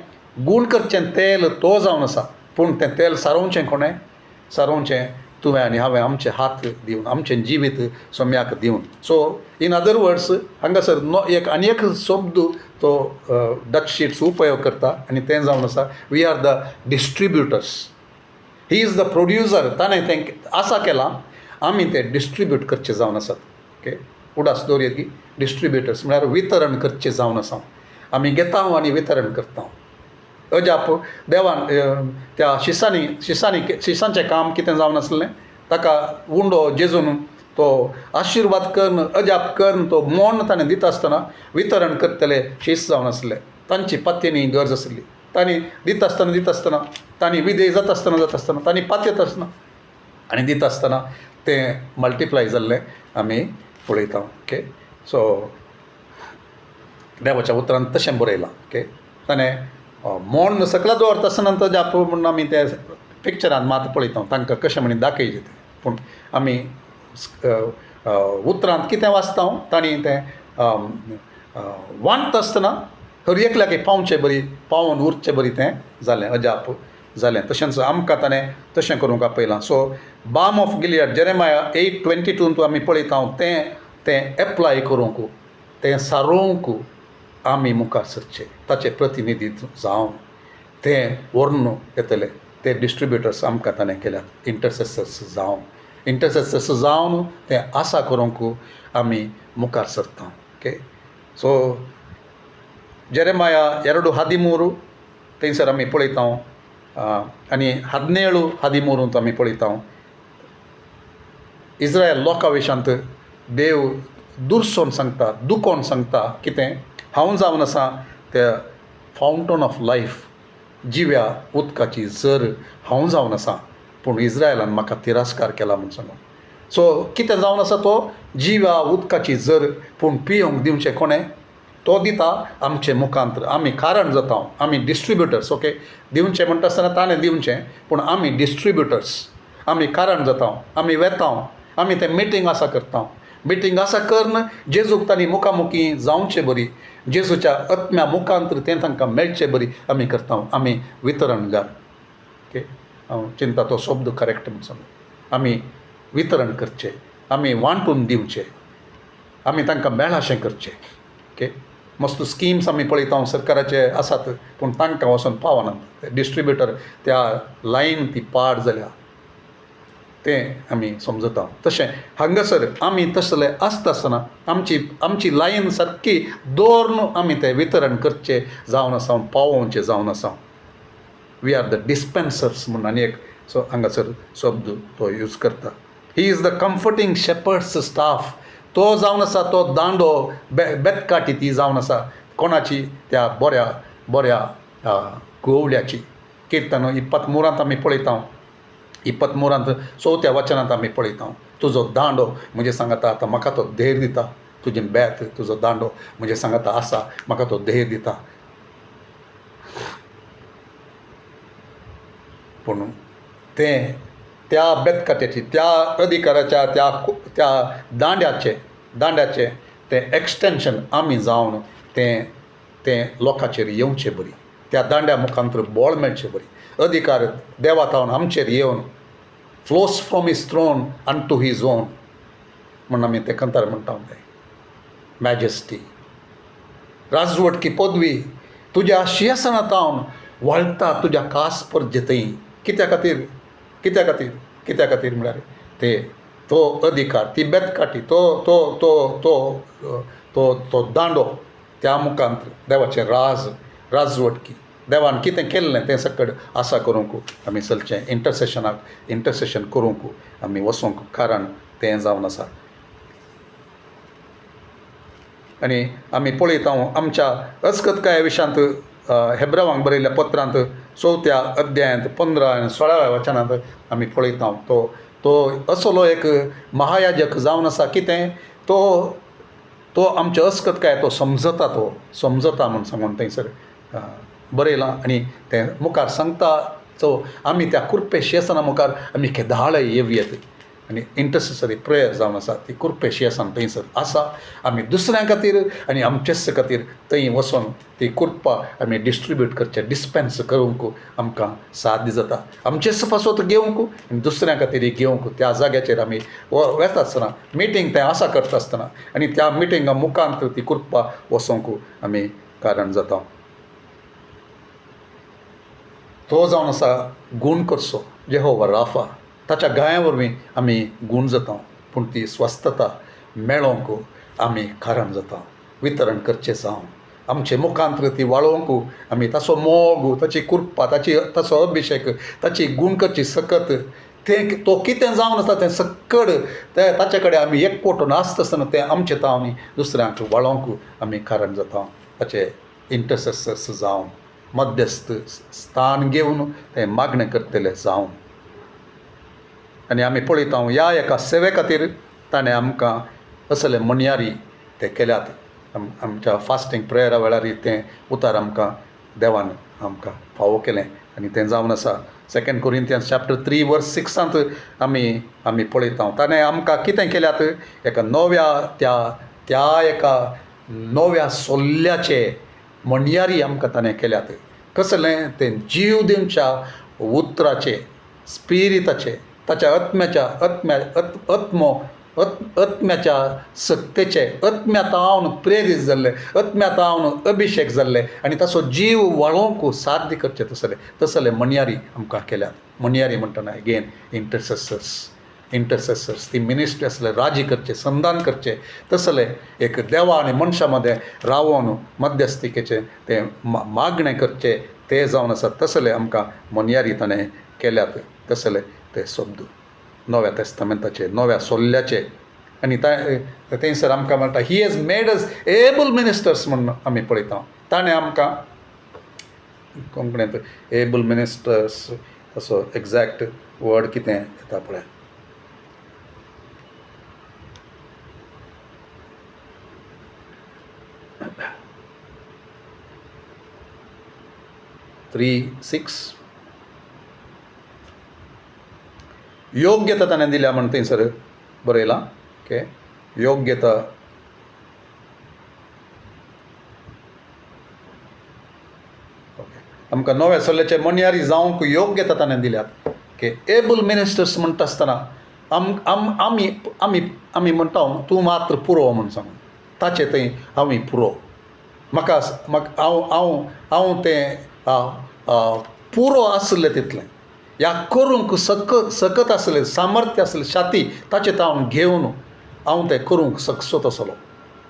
गूण करचें तेल तो जावन आसा पूण तें तेल सारोवचें कोणें सारोवचें तुवें आनी हांवें आमचे हात दिवन आमचें जिवीत सोम्याक दिवन सो इन अदर वर्ड्स हांगासर आनी एक शब्द तो डच शीट्स उपयोग करता आनी तें जावन आसा we are the distributors he is the producer ताणें तें आसा केलां आमी तें डिस्ट्रिब्यूट करचें जावन आसात ओके उडास दवरया की डिस्ट्रिब्युटर्स म्हळ्यार वितरण करचें जावन आसा आमी घेता आनी वितरण करता अजाप देवान त्या शिसांचें काम कितें जावन आसलें ताका उंडो जेजून तो आशिर्वाद करून अजाप करून तो मोन ताणें दिता आसतना वितरण करतले शीस जावन आसले तांची पात्येनी गरज आसली तांणी दिता आसतना तांणी विधेय जाता आसतना तांणी पात्यत आसतना आनी दिता आसतना तें मल्टिप्लाय जाल्लें आमी पळयता ओके सो देवाच्या उतरांत तशें बरयलां ओके ताणें मोन सकला दवरता आसतना तो जाप म्हणून आमी ते पिक्चरान मात पळयता तांकां कशें म्हणून दाखयचें तें पूण आमी उतरांत कितें वाचता तांणी तें वांटता आसतना हर एकल्याक पावचें बरी पावोन उरचें बरी तें जालें अजाप जालें तशेंच आमकां ताणें तशें करूंक आपयलां सो बाम ऑफ गिलियाड जेरेमाया 8:22 आमी पळयता तें एप्लाय करूंक तें सारोवंक आमी मुखार सरचे ताचें प्रतिनिधीत्व जावन तें व्हरून येतलें ते डिस्ट्रिब्युटर्स आमकां ताणें केल्यात इंटरसेसर्स जावन तें आसा करूंक आमी मुखार सरता ओके सो जेरेमाया 2:13 थंयसर आमी पळयता आनी 17:13 आमी पळयता इस्रायल लोकां विशांत देव दुर्सोन सांगता दुखोवन सांगता कितें हांव जावन आसा त्या फावंटन ऑफ लायफ जिव्या उदकाची झर हांव जावन आसा पूण इस्रायलान म्हाका तिरस्कार केला म्हूण सांगून सो कितें जावन आसा तो जिव्या उदकाची झर पूण पियोंक दिवचें कोणें तो दिता आमचे मुखांतर आमी कारण जाता आमी डिस्ट्रिब्युटर्स ओके दिवचें म्हणटा आसतना ताणें दिवचें पूण आमी डिस्ट्रिब्युटर्स आमी कारण जाता आमी वेता आमी तें मिटींग आसा करून जेजूक तांणी मुखामुखी जावचें बरी जेजूच्या आत्म्या मुखांतर तें तांकां मेळचें बरी आमी करता आमी वितरणगार ओके हांव चिंता तो शब्द करेक्ट म्हूण सांगून आमी वितरण करचें आमी वांटून दिवचें आमी तांकां मेळाशें करचें ओके मस्त स्किम्स आमी पळयता सरकाराचे आसात पूण तांकां वचोन पावनात डिस्ट्रिब्युटर त्या लायन ती पाड जाल्या तें आमी समजता तशें हांगासर आमी तसले आसता आसतना आमची लायन सारकी दवरून आमी तें वितरण करचें जावन आसा पावोवचें जावन आसा वी आर द डिस्पेन्सर्स म्हणून आनी एक सो हांगासर शब्द तो यूज करता he is the comforting shepherd's staff तो जावन आसा तो दांडो बेतकाटी ती जावन आसा कोणाची त्या बऱ्या गोवड्याची किर्तन 23 आमी पळयता 23 4थ्या वचनांत आमी पळयता तुजो दांडो म्हणजे सांगता आतां म्हाका तो धैर्य दिता तुजें बेत तुजो दांडो म्हणजे सांगता आसा म्हाका तो धैर्य दिता पूण तें त्या बेतकाट्याची त्या अधिकाराच्या त्या दांड्याचे तें एक्सटेंशन आमी जावन तें लोकांचेर येवचें बरी त्या दांड्या मुखांतर बळ मेळचें बरी अधिकार देवा तावन आमचेर येवन flows from his throne unto his own म्हूण आमी ते कंतार म्हणटा तें मॅजेस्टी राजवटकी पदवी तुज्या शिंयासनांतावन वळटा तुज्या कास पर्यंतय कित्या खातीर म्हळ्यार तो अधिकार ती बेतकाटी तो दांडो त्या मुखांतर देवाचें राजवटकी देवान कितें केल्लें तें सकट आसा करूंक आमी चलचें इंटरसेशन करूंक आमी वचूंक कारण तें जावन आसा आनी आमी पळयता आमच्या अचकतकाये विशांत हेब्रावांक बरयल्ल्या पत्रांत 4थ्या अध्यायांत 15 आनी 16व्या वचनांत आमी पळयता तो तो असलो एक महायाजक जावन आसा कितें तो आमचें अस्कत काय तो समजता म्हूण सांगून थंयसर बरयलां आनी तें मुखार सांगता सो आमी त्या कुरपेशी आसतना मुखार आमी केदाळ येवयेत आनी इंटरसेसरी प्रेयर जावन आसा ती कुरपेशी आसा थंयसर आसा आमी दुसऱ्यां खातीर आनी आमचेच खातीर थंय वचोन ती कुरपा आमी डिस्ट्रिब्यूट करचे डिस्पेन्स करूंक आमकां साध्य जाता आमचेच पासत घेवंक आनी दुसऱ्यां खातीर घेवंक त्या जाग्याचेर आमी वेता आसतना मिटींग तें आसा करता आसतना आनी त्या मिटिंगा मुखांत ती कुरपा वचोंक आमी कारण जाता तो जावन आसा गूण करचो जेहोवा राफा ताच्या गाया वरवीं आमी गूण जाता पूण ती स्वस्थता मेळोवंक आमी कारण जाता वितरण करचें जावन आमचे मुखांत ती वाळोवंक आमी ताचो मोग ताची कुरपा ताचो अभिशेक ताची गूण करची सकत तें तो कितें जावन आसा तें सक्कड तें ताचे कडेन आमी एकवटून आसता आसतना तें आमचें तावनी दुसऱ्यांक वाळोवंक आमी कारण जाता ताचे इंटरसेसर्स जावन मध्यस्थ स्थान घेवन तें मागणें करतले जावन आनी आमी पळयता ह्या एका सेवे खातीर ताणें आमकां असले मणयारी ते केल्यात आमच्या फास्टींग प्रेयरा वेळार तें उतार आमकां देवान आमकां फावो केलें आनी तें जावन आसा 2 कोरिंथियन्स चॅप्टर 3 वर्स 6 आमी पळयता ताणें आमकां कितें केल्यात एका त्या एका नव्या सोल्ल्याचे मणयारी आमकां ताणें केल्यात कसलें तें जीव दिवच्या उतराचे स्पिरिताचे ताच्या आत्म्याच्या सत्तेचे आत्म्यातावन प्रेरीत जाल्ले आत्म्यातावन अभिशेक जाल्ले आनी ताचो जीव वाळोवंक साध्य करचे तसले मणयारी आमकां केल्यात मणयारी म्हणटना अगेन इंटरसेसर्स ती मिनिस्ट्री आसले राजी करचे संधान करचे तसले एक देवा आनी मनशा मदें रावोन मध्यस्थिकेचे ते मागणें करचे ते जावन आसा तसले आमकां मणयारी ताणें केल्यात तसले ते शब्द नव्या तेस्तामेंताचे नव्या सोल्ल्याचे आनी थंयसर आमकां म्हणटा he has made us able ministers म्हणून आमी पळयता ताणें आमकां कोंकणींत एबल मिनिस्टर्स असो एग्जॅक्ट वर्ड कितें येता पळय 3:6 योग्यता ताणें दिल्या म्हण थंयसर बरयलां ओके योग्यता आमकां नव्या सोल्ल्याचे मणयारी जावंक योग्यता ताणें दिल्यात ओके एबल मिनिस्टर्स म्हणटा आसतना आमी म्हणटा तूं मात्र पुरो म्हणून सांगून ताचे थंय हांव पुरो म्हाका हांव तें पुरो आसलें तितलें ह्या करूंक सकत आसलें सामर्थ्य आसलें छाती ताचें हांव घेवन हांव तें करूंक सकसो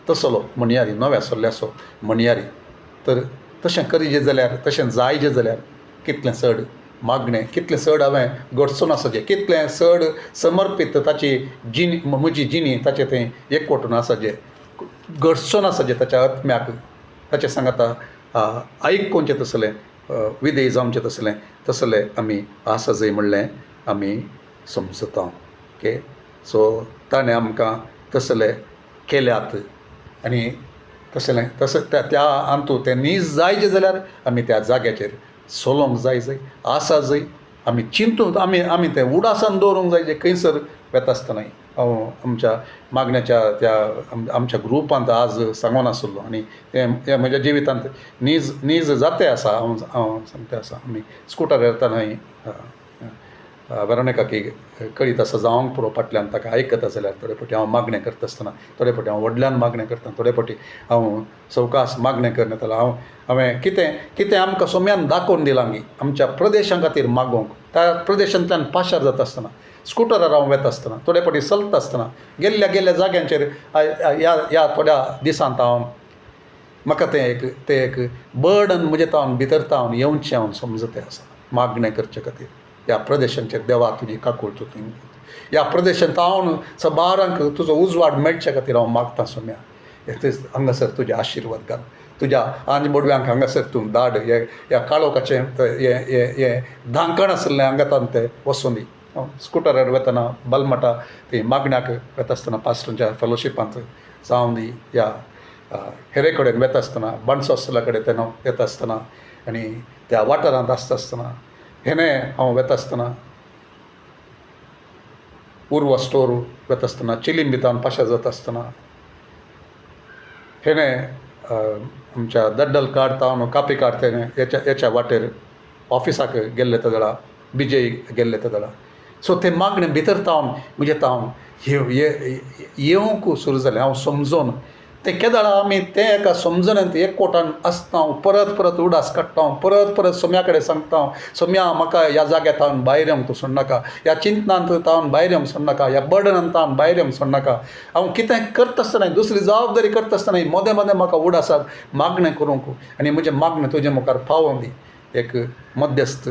तसलो मणयारी नव्या सोल्ल्याचो मणयारी तर तशें करीजे जाल्यार तशें जायजें जाल्यार कितलें चड मागणें कितलें चड हांवें घडचून आसाचें कितलें चड समर्पीत ताची म्हजी जिणी ताचें थंय एकवटून आसाचें घडचून आसाचें ताच्या आत्म्याक ताचें सांगता आयकूंचें तसलें विधेय जावचें तसलें आमी आसा जंय म्हणलें आमी समजता ओके सो ताणें आमकां तसलें केल्यात आनी तसलें त्या हातूं तें नीज जायजें जाल्यार आमी त्या जाग्याचेर सोलोंक जाय आसा जंय आमी चिंतून आमी तें उडासान दवरूंक जाय जे खंयसर वेता आसतना हांव आमच्या मागण्याच्या त्या आमच्या ग्रुपांत आज सांगून आसलो आनी तें म्हज्या जिवितांत नीज जाते आसा हांव सांगता आसा आमी स्कुटर येताना वेरोनिका की कळीत आसा जावंक पुरो फाटल्यान ताका आयकता जाल्यार थोडे फावटी हांव मागणें करता आसतना थोडे फावटी हांव व्हडल्यान मागणें करता थोडे फावटी हांव सवकास मागणें करना हांवें कितें आमकां सोम्यान दाखोवन दिलां गी आमच्या प्रदेशां खातीर मागोवंक त्या प्रदेशांतल्यान पाशार जाता आसतना स्कुटरार हांव वेता आसतना थोडे फावटी चलता आसतना गेल्ल्या जाग्यांचेर ह्या थोड्या दिसांत म्हाका तें एक बर्डन म्हजे तावन भितर तावन येवचें हांव समजतें आसा मागणें करचे खातीर ह्या प्रदेशांचेर देवा तुजी काकूळ तूं ह्या प्रदेशांत हांव सबारांक तुजो उजवाड मेळचे खातीर हांव मागतां सोम्या हांगासर तुजे आशिर्वाद घाल तुज्या आंज मोडव्यांक हांगासर तूं धाड ह्या काळोखाचें हें धांकण आसलें हांगातान तें वचून दी स्कुटरार वेतना बलमटा ती मागण्याक वेता आसतना पास्टरांच्या फेलोशिपांत जावं दी या हेरे कडेन वेता आसतना बाणसोसला कडेन तेन्ना येता आसतना आनी त्या वाठारांत आसता आसतना हेणे हांव वेता आसतना उर्वा स्टोर वेता आसतना चिलीम भितर पाशा जाता आसतना हेणे आमच्या दड्डल काडता कापी काडते हेच्या वाटेर ऑफिसाक गेल्ले ते वेळा बिजय गेल्ले ते वेळा सो ते मागणे भितर तावन म्हणजे तावन येवंक सुरू जालें हांव समजोन ते केदाळा आमी ते एका समजून एकवटान आसता परत परत उडास काडटा परत परत सोम्या कडेन सांगता सोम्या म्हाका ह्या जाग्यार तावन भायर येवंक तूं सोडनाका ह्या चिंतनांत तावन भायर येवंक सोडनाका ह्या बर्डनांत तावन भायर येवंक सोडनाका हांव कितें करता आसतना दुसरी जबाबदारी करता आसतना मोदें मोदें म्हाका उडासाक मागणें करूंक आनी म्हजें मागणें तुजे मुखार पावोवंक दी एक मध्यस्थ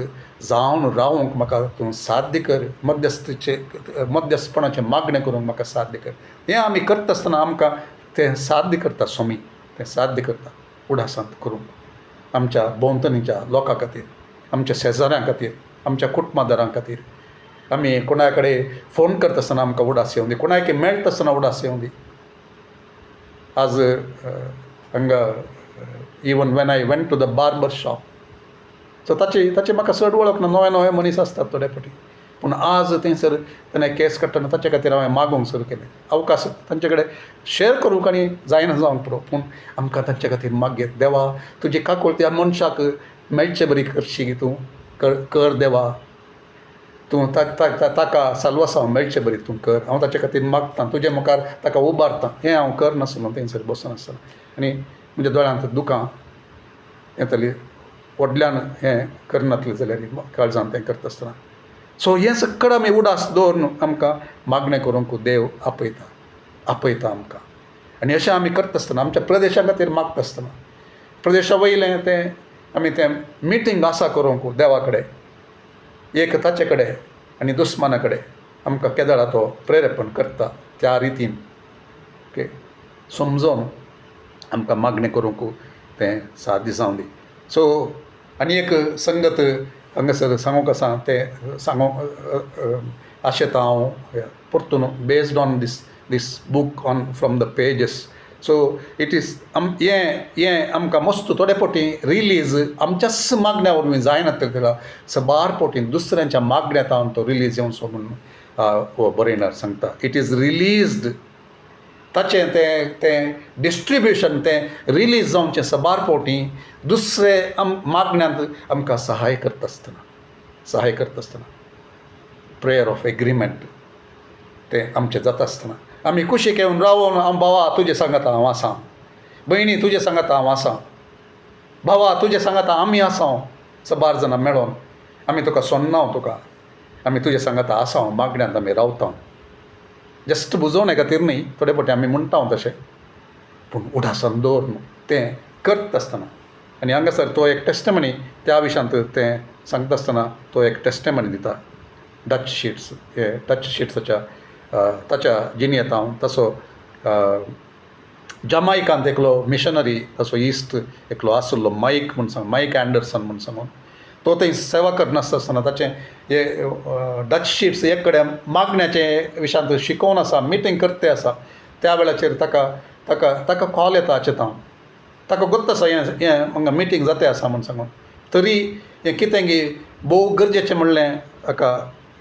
जावन रावंक म्हाका तूं साध्य कर मध्यस्थपणाचें मागणें करूंक म्हाका साध्य कर हें आमी करता आसतना आमकां तें साध्य करता स्वामी तें साध्य करता उडासांत करूंक आमच्या भोंवतणीच्या लोकां खातीर आमच्या शेजाऱ्यां खातीर आमच्या कुटुंबादारां खातीर आमी कोणा कडेन फोन करता आसतना आमकां उडास येवं दी कोणाक मेळटा आसतना उडास येवं दी आज हांगा even when I went to the barber shop so ताची म्हाका चड वळख ना नवे नवे मनीस आसतात थोडे फावटी पूण आज थंयसर ताणें केस काडटना ताचे खातीर हांवें मागोवंक सुरू केलें अवकाश तांचे कडेन शॅर करूंक आनी जायना जावंक पुरो पूण आमकां तांचे खातीर मागयत देवा तुजी काकूळ त्या मनशाक मेळचे बरी करशी तूं कर देवा तूं ताका साल्वासांव मेळचे बरी तूं कर हांव ताचे खातीर मागतां तुजे मुखार ताका उबारतां हें हांव करनासलो थंयसर बसून आसतना आनी म्हज्या दोळ्यांत दुकां येतलीं व्हडल्यान हें करनातलें जाल्यार काळजांत तें करता आसतना सो हें सक्कड आमी उडास दवरून आमकां मागणें करूंक देव आपयता आमकां आनी अशें आमी करता आसतना आमच्या प्रदेशा खातीर मागता आसतना प्रदेशा वयलें तें आमी तें मिटींग आसा करूंक देवा कडेन एक ताचे कडेन आनी दुस्माना कडेन आमकां केदाळा तो प्रेरेपण करता त्या रितीन ओके समजोन आमकां मागणें करूंक तें साध्य जावं दी सो आनी एक संगत हांगासर सांगूंक आसा तें सांगूंक आशेता हांव परतून based on this book on from the pages so it is हें आमकां मस्त थोडे फावटी रिलीज आमच्याच मागण्या वरवीं जायना तेका सबार फावटी दुसऱ्यांच्या मागण्यात हांव तो रिलीज येवचो म्हणून बरयणार सांगता इट इज रिलीज्ड ताचें तें डिस्ट्रिब्युशन तें रिलीज जावचें सबार फावटी दुसरे मागण्यांत आमकां सहाय करता आसतना प्रेयर ऑफ एग्रीमेंट तें आमचें जाता आसतना आमी कुशीक येवन रावून हांव भावा तुजे सांगाता हांव आसां भयणी तुजे सांगाता हांव आसां भावा तुजे सांगाता आमी आसां सबार जाणां मेळोन आमी तुका सोन्नाव तुका आमी तुजे सांगाता आसां मागण्यांत आमी रावता जस्ट बुजोवणे खातीर न्ही थोडे फावटी आमी म्हणटा तशें पूण उडासान दवरून तें करता आसतना आनी हांगासर तो एक टेस्टमनी त्या विशयांत तें सांगता आसतना तो एक टेस्टमनी दिता डच शीट्साच्या ताच्या जिणेंत हांव तसो जमायकांत एकलो मिशनरी तसो इस्ट एकलो आसलो माईक एंडरसन म्हूण सांगून तो थंय सेवा करनासतना ताचें हे डच शीट्स एक कडेन मागण्याचे विशयांत शिकोवन आसा मिटींग करते आसा त्या वेळाचेर ताका कॉल येता हाचें ताका गोत्त आसा हें हांगा मिटींग जाते आसा म्हूण सांगून तरी हें कितें गी भोव गरजेचें म्हणलें ताका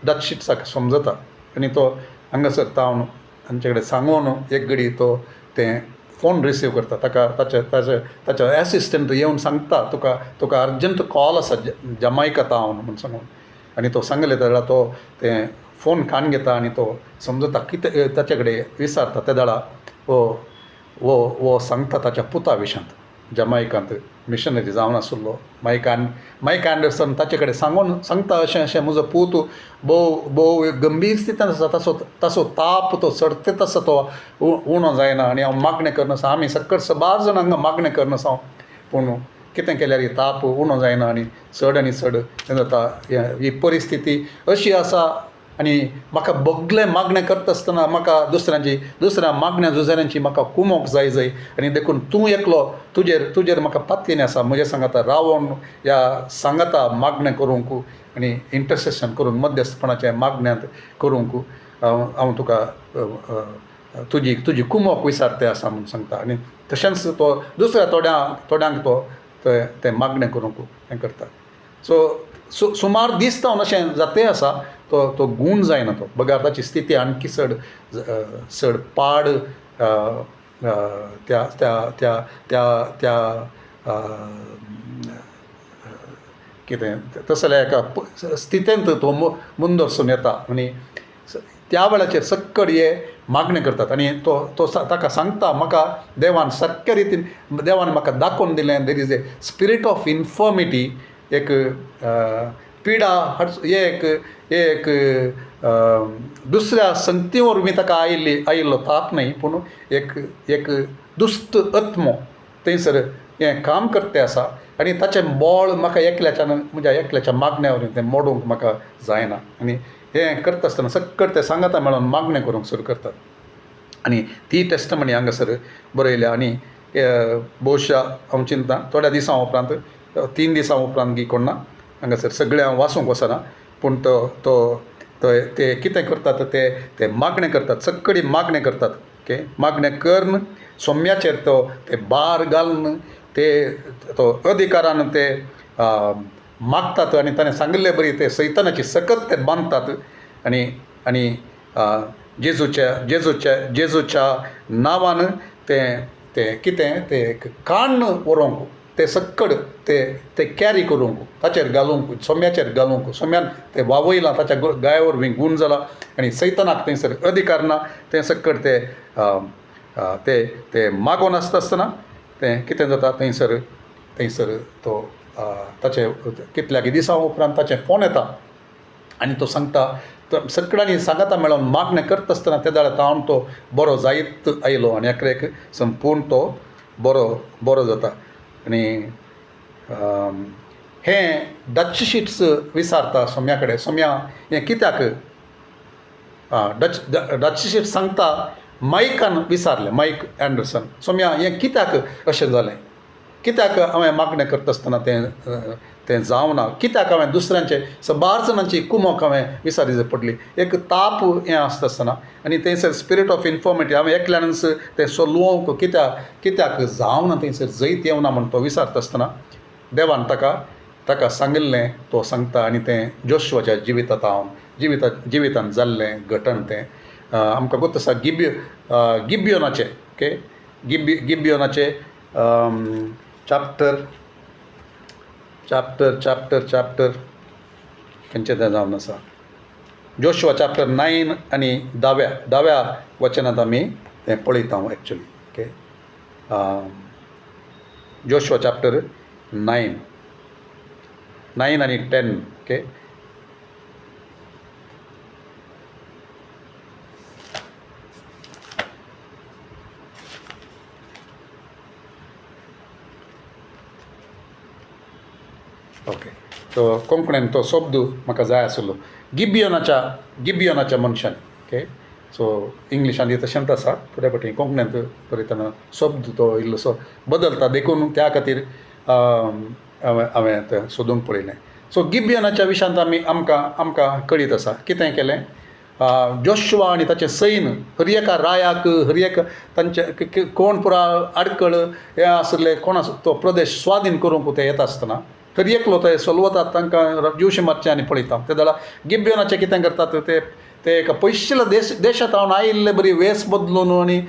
डच शीट्साक समजता आनी तो हांगासर तावन तांचे कडेन सांगून एक घडी तो तें फोन रिसीव करता ताच्या एसिस्टंट येवन सांगता तुका अर्जंट कॉल आसा जमायका तावन म्हूण सांगून आनी तो सांगले तेन्ना तो तें फोन कान घेता आनी तो समजता कितें ताचे कडेन विचारता ते दाडा वो सांगता ताच्या पुता विशयांत जमायकांत मिशनरी जावन आसलो माईक एंडरसन ताचे कडेन सांगता अशें म्हजो पूत भोव गंभीर स्थितींत आसा तसो ताप तो चडते तसो तो उणो जायना आनी हांव मागणें करनासा आमी सक्कड सबार जाण हांगा मागणें करनासा पूण कितें केल्यार ही ताप उणो जायना आनी चड आनी चड जाता ही परिस्थिती अशी आसा आनी म्हाका बगले मागणें करता आसतना म्हाका दुसऱ्या मागण्या झुजाऱ्यांची म्हाका कुमोवंक जाय आनी देखून तूं एकलो तुजेर म्हाका पातयेन आसा म्हजे सांगाता रावोन ह्या सांगाता मागणें करूंक आनी इंटरसेशन करून मध्यस्थपणाचें मागण्यांत करूंक हांव तुका तुजी कुमोक विसारते आसा म्हूण सांगता आनी तशेंच तो दुसऱ्या थोड्यांक तो तें मागणें करूंक हें करता. सो सुमार दिसता अशें जाते आसा तो गूण जायना तो बगाताची स्थिती आणखी चड पाड त्या त्या त्या त्या कितें तसल्या एका स्थितींत तो मुंदरसून येता आनी त्या वेळाचेर सक्कड हे मागणें करतात आनी तो ताका सांगता म्हाका देवान सारक्या रितीन देवान म्हाका दाखोवन दिलें there is a spirit of infirmity एक पिडा हे एक दुसऱ्या संगती वरवीं ताका आयिल्लो ताप न्ही पूण एक दुस्त आत्मो थंयसर हें काम करते आसा आनी ताचें बळ म्हाका म्हज्या एकल्याच्या मागण्या वरवीं तें मोडूंक म्हाका जायना आनी हें करता आसतना सक्कड ते सांगाता मेळोन मागणें करूंक सुरू करतात आनी ती टेस्टमनी हांगासर बरयल्या आनी भोवशा हांव चिंतता थोड्या दिसां उपरांत 3 दिसां उपरांत कोण ना हांगासर सगळें हांव वाचूंक वचना पूण ते कितें करतात ते मागणें करतात सक्कडी मागणें करतात ओके मागणें करन सोम्याचेर ते बार घालून तो अधिकारान ते मागतात आनी ताणें सांगिल्ले बरी ते सैतानाची सकत ते बांदतात आनी जेजूच्या नांवान ते कितें ते काण्ण व्हरोंक ते सक्कड ते कॅरी करूंक ताचेर घालूंक सोम्याचेर घालूंक सोम्यान ते वावयलां ताच्या गाय वरवीं गूण जाला आनी सैतानाक थंयसर अधिकार ना तें सक्कड ते मागोन आसतना तें कितें जाता थंयसर तो ताचे कितल्याक दिसां उपरांत ताचें फोन येता आनी तो सांगता सगळ्यांनी सांगाता मेळोन मागणें करता आसतना त्या दाळान तो बरो जायत आयलो आनी एक संपूर्ण तो बरो जाता आनी हें डच शीट्स विचारता सोम्या कडेन सोम्या हें कित्याक डच शीट्स सांगता मायकान विचारलें मायक एंडरसन सोम्या हें कित्याक अशें जालें कित्याक हांवें मागणें करता आसतना तें जावना कित्याक हांवें दुसऱ्यांचे बार जाणांची कुमोक हांवें विचारी पडली एक ताप हें आसता आसतना आनी थंयसर स्पिरीट ऑफ इन्फॉर्मिटी हांवें एकल्यानच तें सोलवंक कित्याक जावना थंयसर जैत येवना म्हूण तो विचारता आसतना देवान ताका सांगिल्लें तो सांगता आनी तें जोशुवाच्या जिवितांत जाल्लें घटण तें आमकां गोत आसा गिबियोनाचें ओके गिबियोनाचें चॅप्टर खंयचें तें जावन आसा जोशुवा चॅप्टर 9 आनी 10व्या वचनांत आमी तें पळयता एक्चुली ओके जोशुवा चॅप्टर 9 आनी 10 ओके ओके तो कोंकणीन तो शब्द म्हाका जाय आसलो गिबियोनाच्या मनशान ओके सो इंग्लिशान तशेंच आसा फुडें फाटीं कोंकणींत बरयतना शब्द तो इल्लोसो बदलता देखून त्या खातीर हांवें तें सोदूंक पळयलें सो गिबियोनाच्या विशयांत आमकां कळीत आसा कितें केलें जोशुवा आनी ताचें सैन हर एका रायाक हर एक तांचे कोण पुरा आडकळ हे आसले कोण तो प्रदेश स्वाधीन करूंक ते येता आसतना तर एकलो ते सोलवतात तांकां जीवशें मारचें आनी पळयता ते जाल्यार गिबियोनाचें कितें करतात ते एका पयशिल्ल्या देशांत हांव आयिल्ले बरी वेस बदलून आनी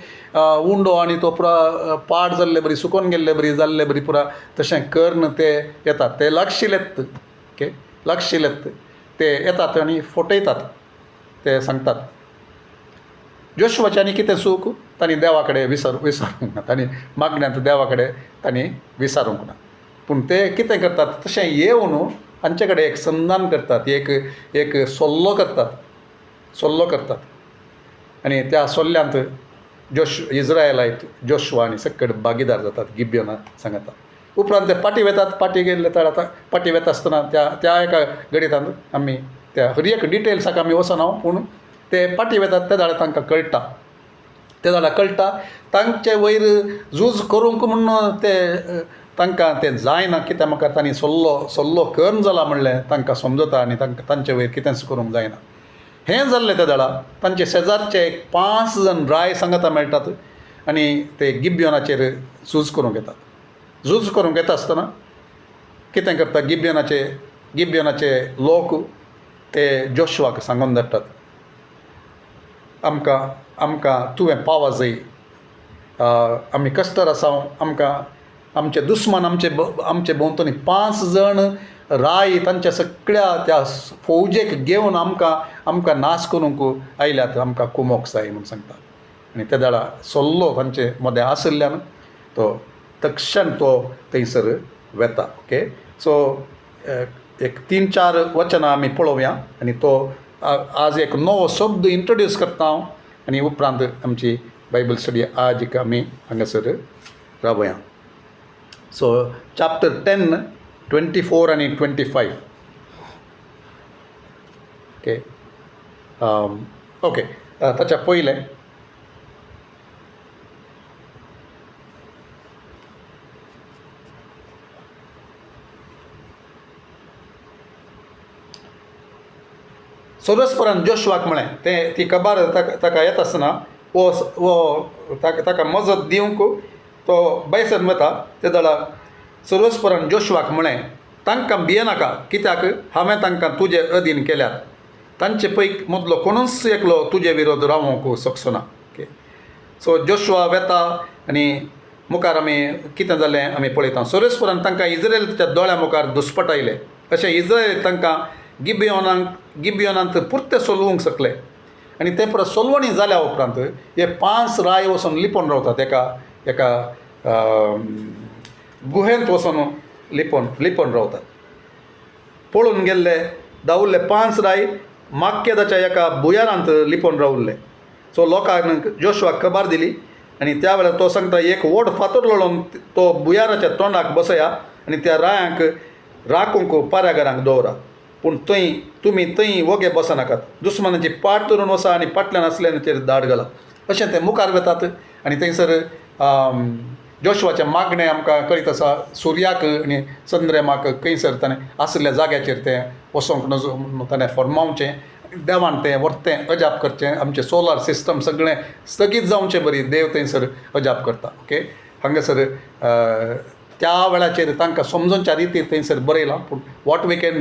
उंडो आनी तो पुरा पाड जाल्ले बरी सुकोन गेल्ले बरी जाल्ले बरी पुरा तशें करन ते येतात ते लागशिल्लेत ओके लागशिल्लेत ते येतात आनी फटयतात ते सांगतात जोशुवाचें आनी कितें सूख तांणी देवा कडेन विचारूंक ना तांणी मागण्यांत देवा कडेन तांणी विचारूंक ना पूण ते कितें करतात तशें येवन तांचे कडेन एक संधान करतात एक सोल्लो करतात आनी त्या सोल्ल्यांत इज्रायलायत जोशुवा आनी सक्कड भागीदार जातात गिबियोना सांगता उपरांत ते पाटी वेतात पाटी गेल्ले तर आतां पाटी वेता आसतना त्या एका घडयेंत आमी त्या हर एक डिटेल्साक आमी वचना पूण ते पाटी वेतात ते जाल्यार तांकां कळटा ते जाल्यार कळटा तांचे वयर झूज करूंक म्हणून ते तांकां तें जायना कित्याक म्हाका तांणी सल्लो कर्ण जाला म्हणलें तांकां समजता आनी तांचे वयर कितेंच करूंक जायना हें जाल्लें त्या वेळा तांचे शेजारचे एक 5 जण राय सांगाता मेळटात आनी ते गिब्योनाचेर झूज करूंक येतात झूज करूंक येता आसतना कितें करता गिब्योनाचे लोक ते जोशुआक सांगून धाडटात आमकां तुवें पावा जाय आमी कश्टर आसा आमकां आमचे दुस्मान आमचे भोंवतणी 5 जण राय तांच्या सगळ्या त्या फौजेक घेवन आमकां नाश करूंक आयल्यात आमकां कुमोक जाय म्हूण सांगता आनी त्या वेळा सल्लो तांचे मदें आशिल्ल्यान तो तक्षण तो थंयसर वेता ओके सो एक 3-4 वचनां आमी पळोवया आनी तो आज एक नवो शब्द इंट्रोड्यूस करता हांव आनी उपरांत आमची बायबल स्टडी आज आमी हांगासर रावया सो चॅप्टर 10 24 आनी 25 ओके ताच्या पयलें सर्वस्परान जोशुआक म्हळें ती खबर ताका येता आसतना ताका मजत दिवंक तो बैसर वता ते जाल्यार सर्वस्परान जोशुआक म्हळें तांकां भियेनाका कित्याक हांवें तांकां तुजे अधीन केल्यात तांचे पैकी मदलो कोणूच एकलो तुजे विरोध रावूंक शकचो ना ओके सो जोशुआ वेता आनी मुखार आमी कितें जालें आमी पळयता सर्वस्परान तांकां इज्रायलाच्या दोळ्या मुखार दुस्पटायले अशें इज्रायल तांकां गिबियोनांत पुर्ते सोलवूंक शकले आनी ते परत सोलवणी जाल्या उपरांत हे 5 राय वचून लिपोवन रावतात एका गुहेंत वचून लिपोवन रावतात पळून गेल्ले धांवल्ले 5 राय माक्केदाच्या एका बुयारांत लिपोवन रावल्ले सो लोकांक जोशुआक खबर दिली आनी त्या वेळार तो सांगता एक व्हड फातर लोळोवन तो बुयाराच्या तोंडाक बसया आनी त्या रायांक राखूंक पाऱ्यागारांक दवरा पूण तुमी थंय वगे बसनाकात दुस्मानाची पाट धरून वचा आनी फाटल्यान आसल्याचेर दाड घाला अशें ते मुखार वेतात आनी थंयसर जोशुआचे मागणें आमकां कळीत आसा सुर्याक आनी चंद्रमाक खंयसर ताणें आसल्या जाग्याचेर तें वचोंक नजो ताणें फर्मावचें देवान तें वर्तें अजाप करचें आमचें सोलार सिस्टम सगळें स्थगीत जावचें बरी देव थंयसर अजाप करता ओके हांगासर त्या वेळाचेर तांकां समजोवच्या रितीर थंयसर बरयलां पूण what we can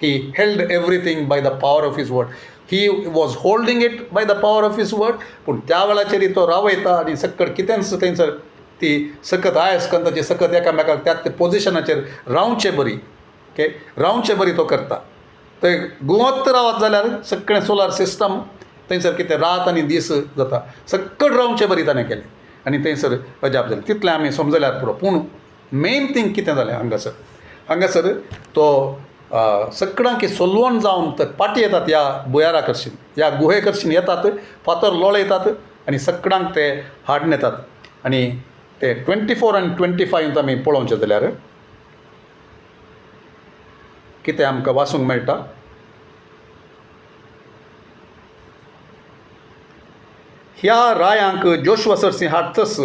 he held everything by the power of his word he was holding it by the power of his word पूण त्या वेळाचेर तो रावयता आनी सकट कितेंच थंयसर ती सकत आयस्कंताची सकत एकामेकाक त्या पोजिशनाचेर रावचें बरी ओके रावचें बरी तो करता थंय गुवत रावत जाल्यार सगळें सोलार सिस्टम थंयसर कितें रात आनी दीस जाता सकट रावचें बरी ताणें केलें आनी थंयसर अजाप जालें तितलें आमी समजल्यार पुरो पूण मेन थींग कितें जालें हांगासर तो सगळ्यांक सोलवण जावन ते पाटी येतात ह्या बुयारा कडच्यान ह्या गुहे कडच्यान येतात फातर लोळयतात आनी सगळ्यांक ते हाडून येतात आनी ते 24 आनी 25 आमी पळोवचें जाल्यार कितें आमकां वाचूंक मेळटा ह्या रायांक जोशुआ सरसी हाडटस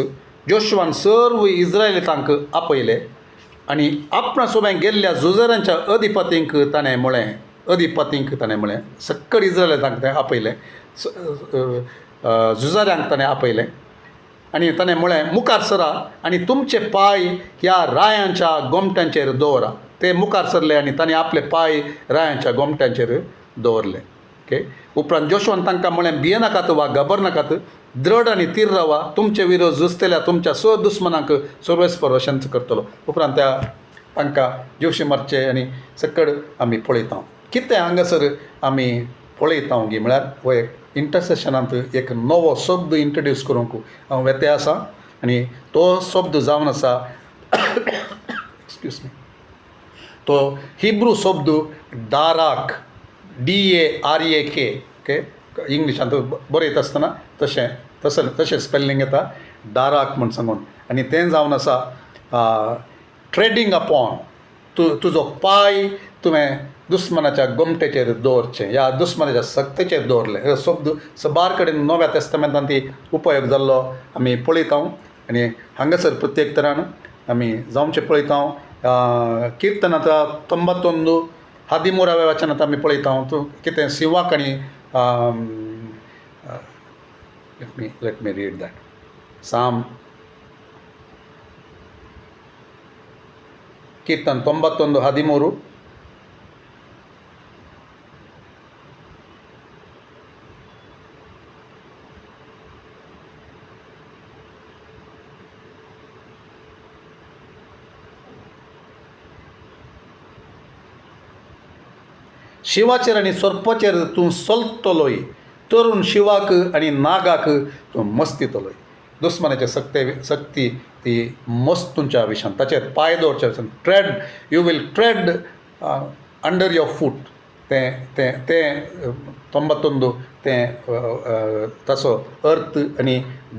जोशुआन सर्व इज्रायलितांक आपयले आनी आपणा सोबें गेल्ल्या झुजाऱ्यांच्या अधिपतींक ताणें म्हळें सक्कड इज्रायलितांक तें आपयलें झुजाऱ्यांक ताणें आपयलें आनी ताणें म्हळें मुखार सरा आनी तुमचे पांय ह्या रायांच्या गोमट्यांचेर दवरा ते मुखार सरले आनी ताणें आपले पांय रायांच्या गोमट्यांचेर दवरले ओके उपरांत जोशुआन तांकां म्हळें भियेनाकात वा घबरनाकात दृढ आनी तीर रावा तुमचे विरोध झुजतल्या तुमच्या दुस्मनांक सर्वेस्पर वशंच करतलो उपरांत तांकां जिवशी मारचे आनी सकड आमी पळयता कितें हांगासर आमी पळयता गी म्हळ्यार हो एक इंटरसेशनांत एक नवो शब्द इंट्रोड्यूस करूंक हांव वेते आसा आनी तो शब्द जावन आसा एक्सक्यूज मी तो हिब्रू शब्द दाराक DARAK ओके इंग्लिशांत बरयत आसतना तशें स्पेलिंग येता दाराक म्हण सांगून आनी तें जावन आसा ट्रेडींग अपॉन तुजो पाय तुवें दुस्मनाच्या गोमटेचेर दवरचें या दुस्मनाच्या सक्तीचेर दवरलें हे शब्द बार कडेन नव्या तेस्तामेंतान ती उपयोग जाल्लो आमी पळयता आनी हांगासर प्रत्येक तरान आमी जावचें पळयता किर्तनाचा 91 वचनांत आमी पळयता तूं कितें सिवाक आनी let me read that. Psalm ಕೀರ್ತನ 91:13 शिवाचेर आनी सर्पाचेर तूं चलतलोय तरुण शिवाक आनी नागाक तूं मस्तितलोय दुस्मनाचे सक्ती ती मस्तुंच्या विशान ताचेर पांय दवरच्या विशान tread you will tread under your foot तें 91 तें तसो अर्थ आनी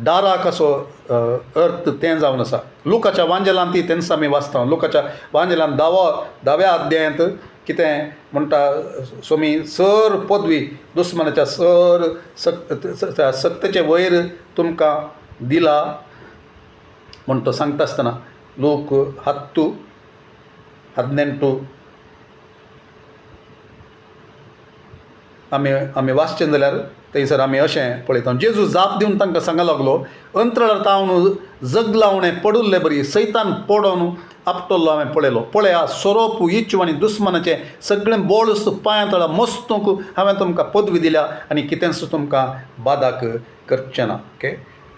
दारा कसो अर्थ तें जावन आसा लुकाच्या वांजेलांत ती तेन्ना आमी वाचता लुकाच्या वांजेलांत 10व्या अध्यायांत कितें म्हणटा सोमी सर पदवी दुस्मनाच्या सक्तीचे वयर तुमकां दिला म्हण तो सांगता आसतना लोक 10:18 आमी वाचचें जाल्यार थंयसर आमी अशें पळयता जेजू जाप दिवन तांकां सांगूंक लागलो अंतराळार तावन जग लावणें पडुल्ले बरी सैतान पडोवन आपटल्लो हांवें पळयलो पळया सोरोप इच्छ आनी दुस्मनाचें सगळें बोळस पांयां तळा मस्तूंक हांवें तुमकां पदवी दिल्या आनी कितेंच तुमकां बादाक करचें ना ओके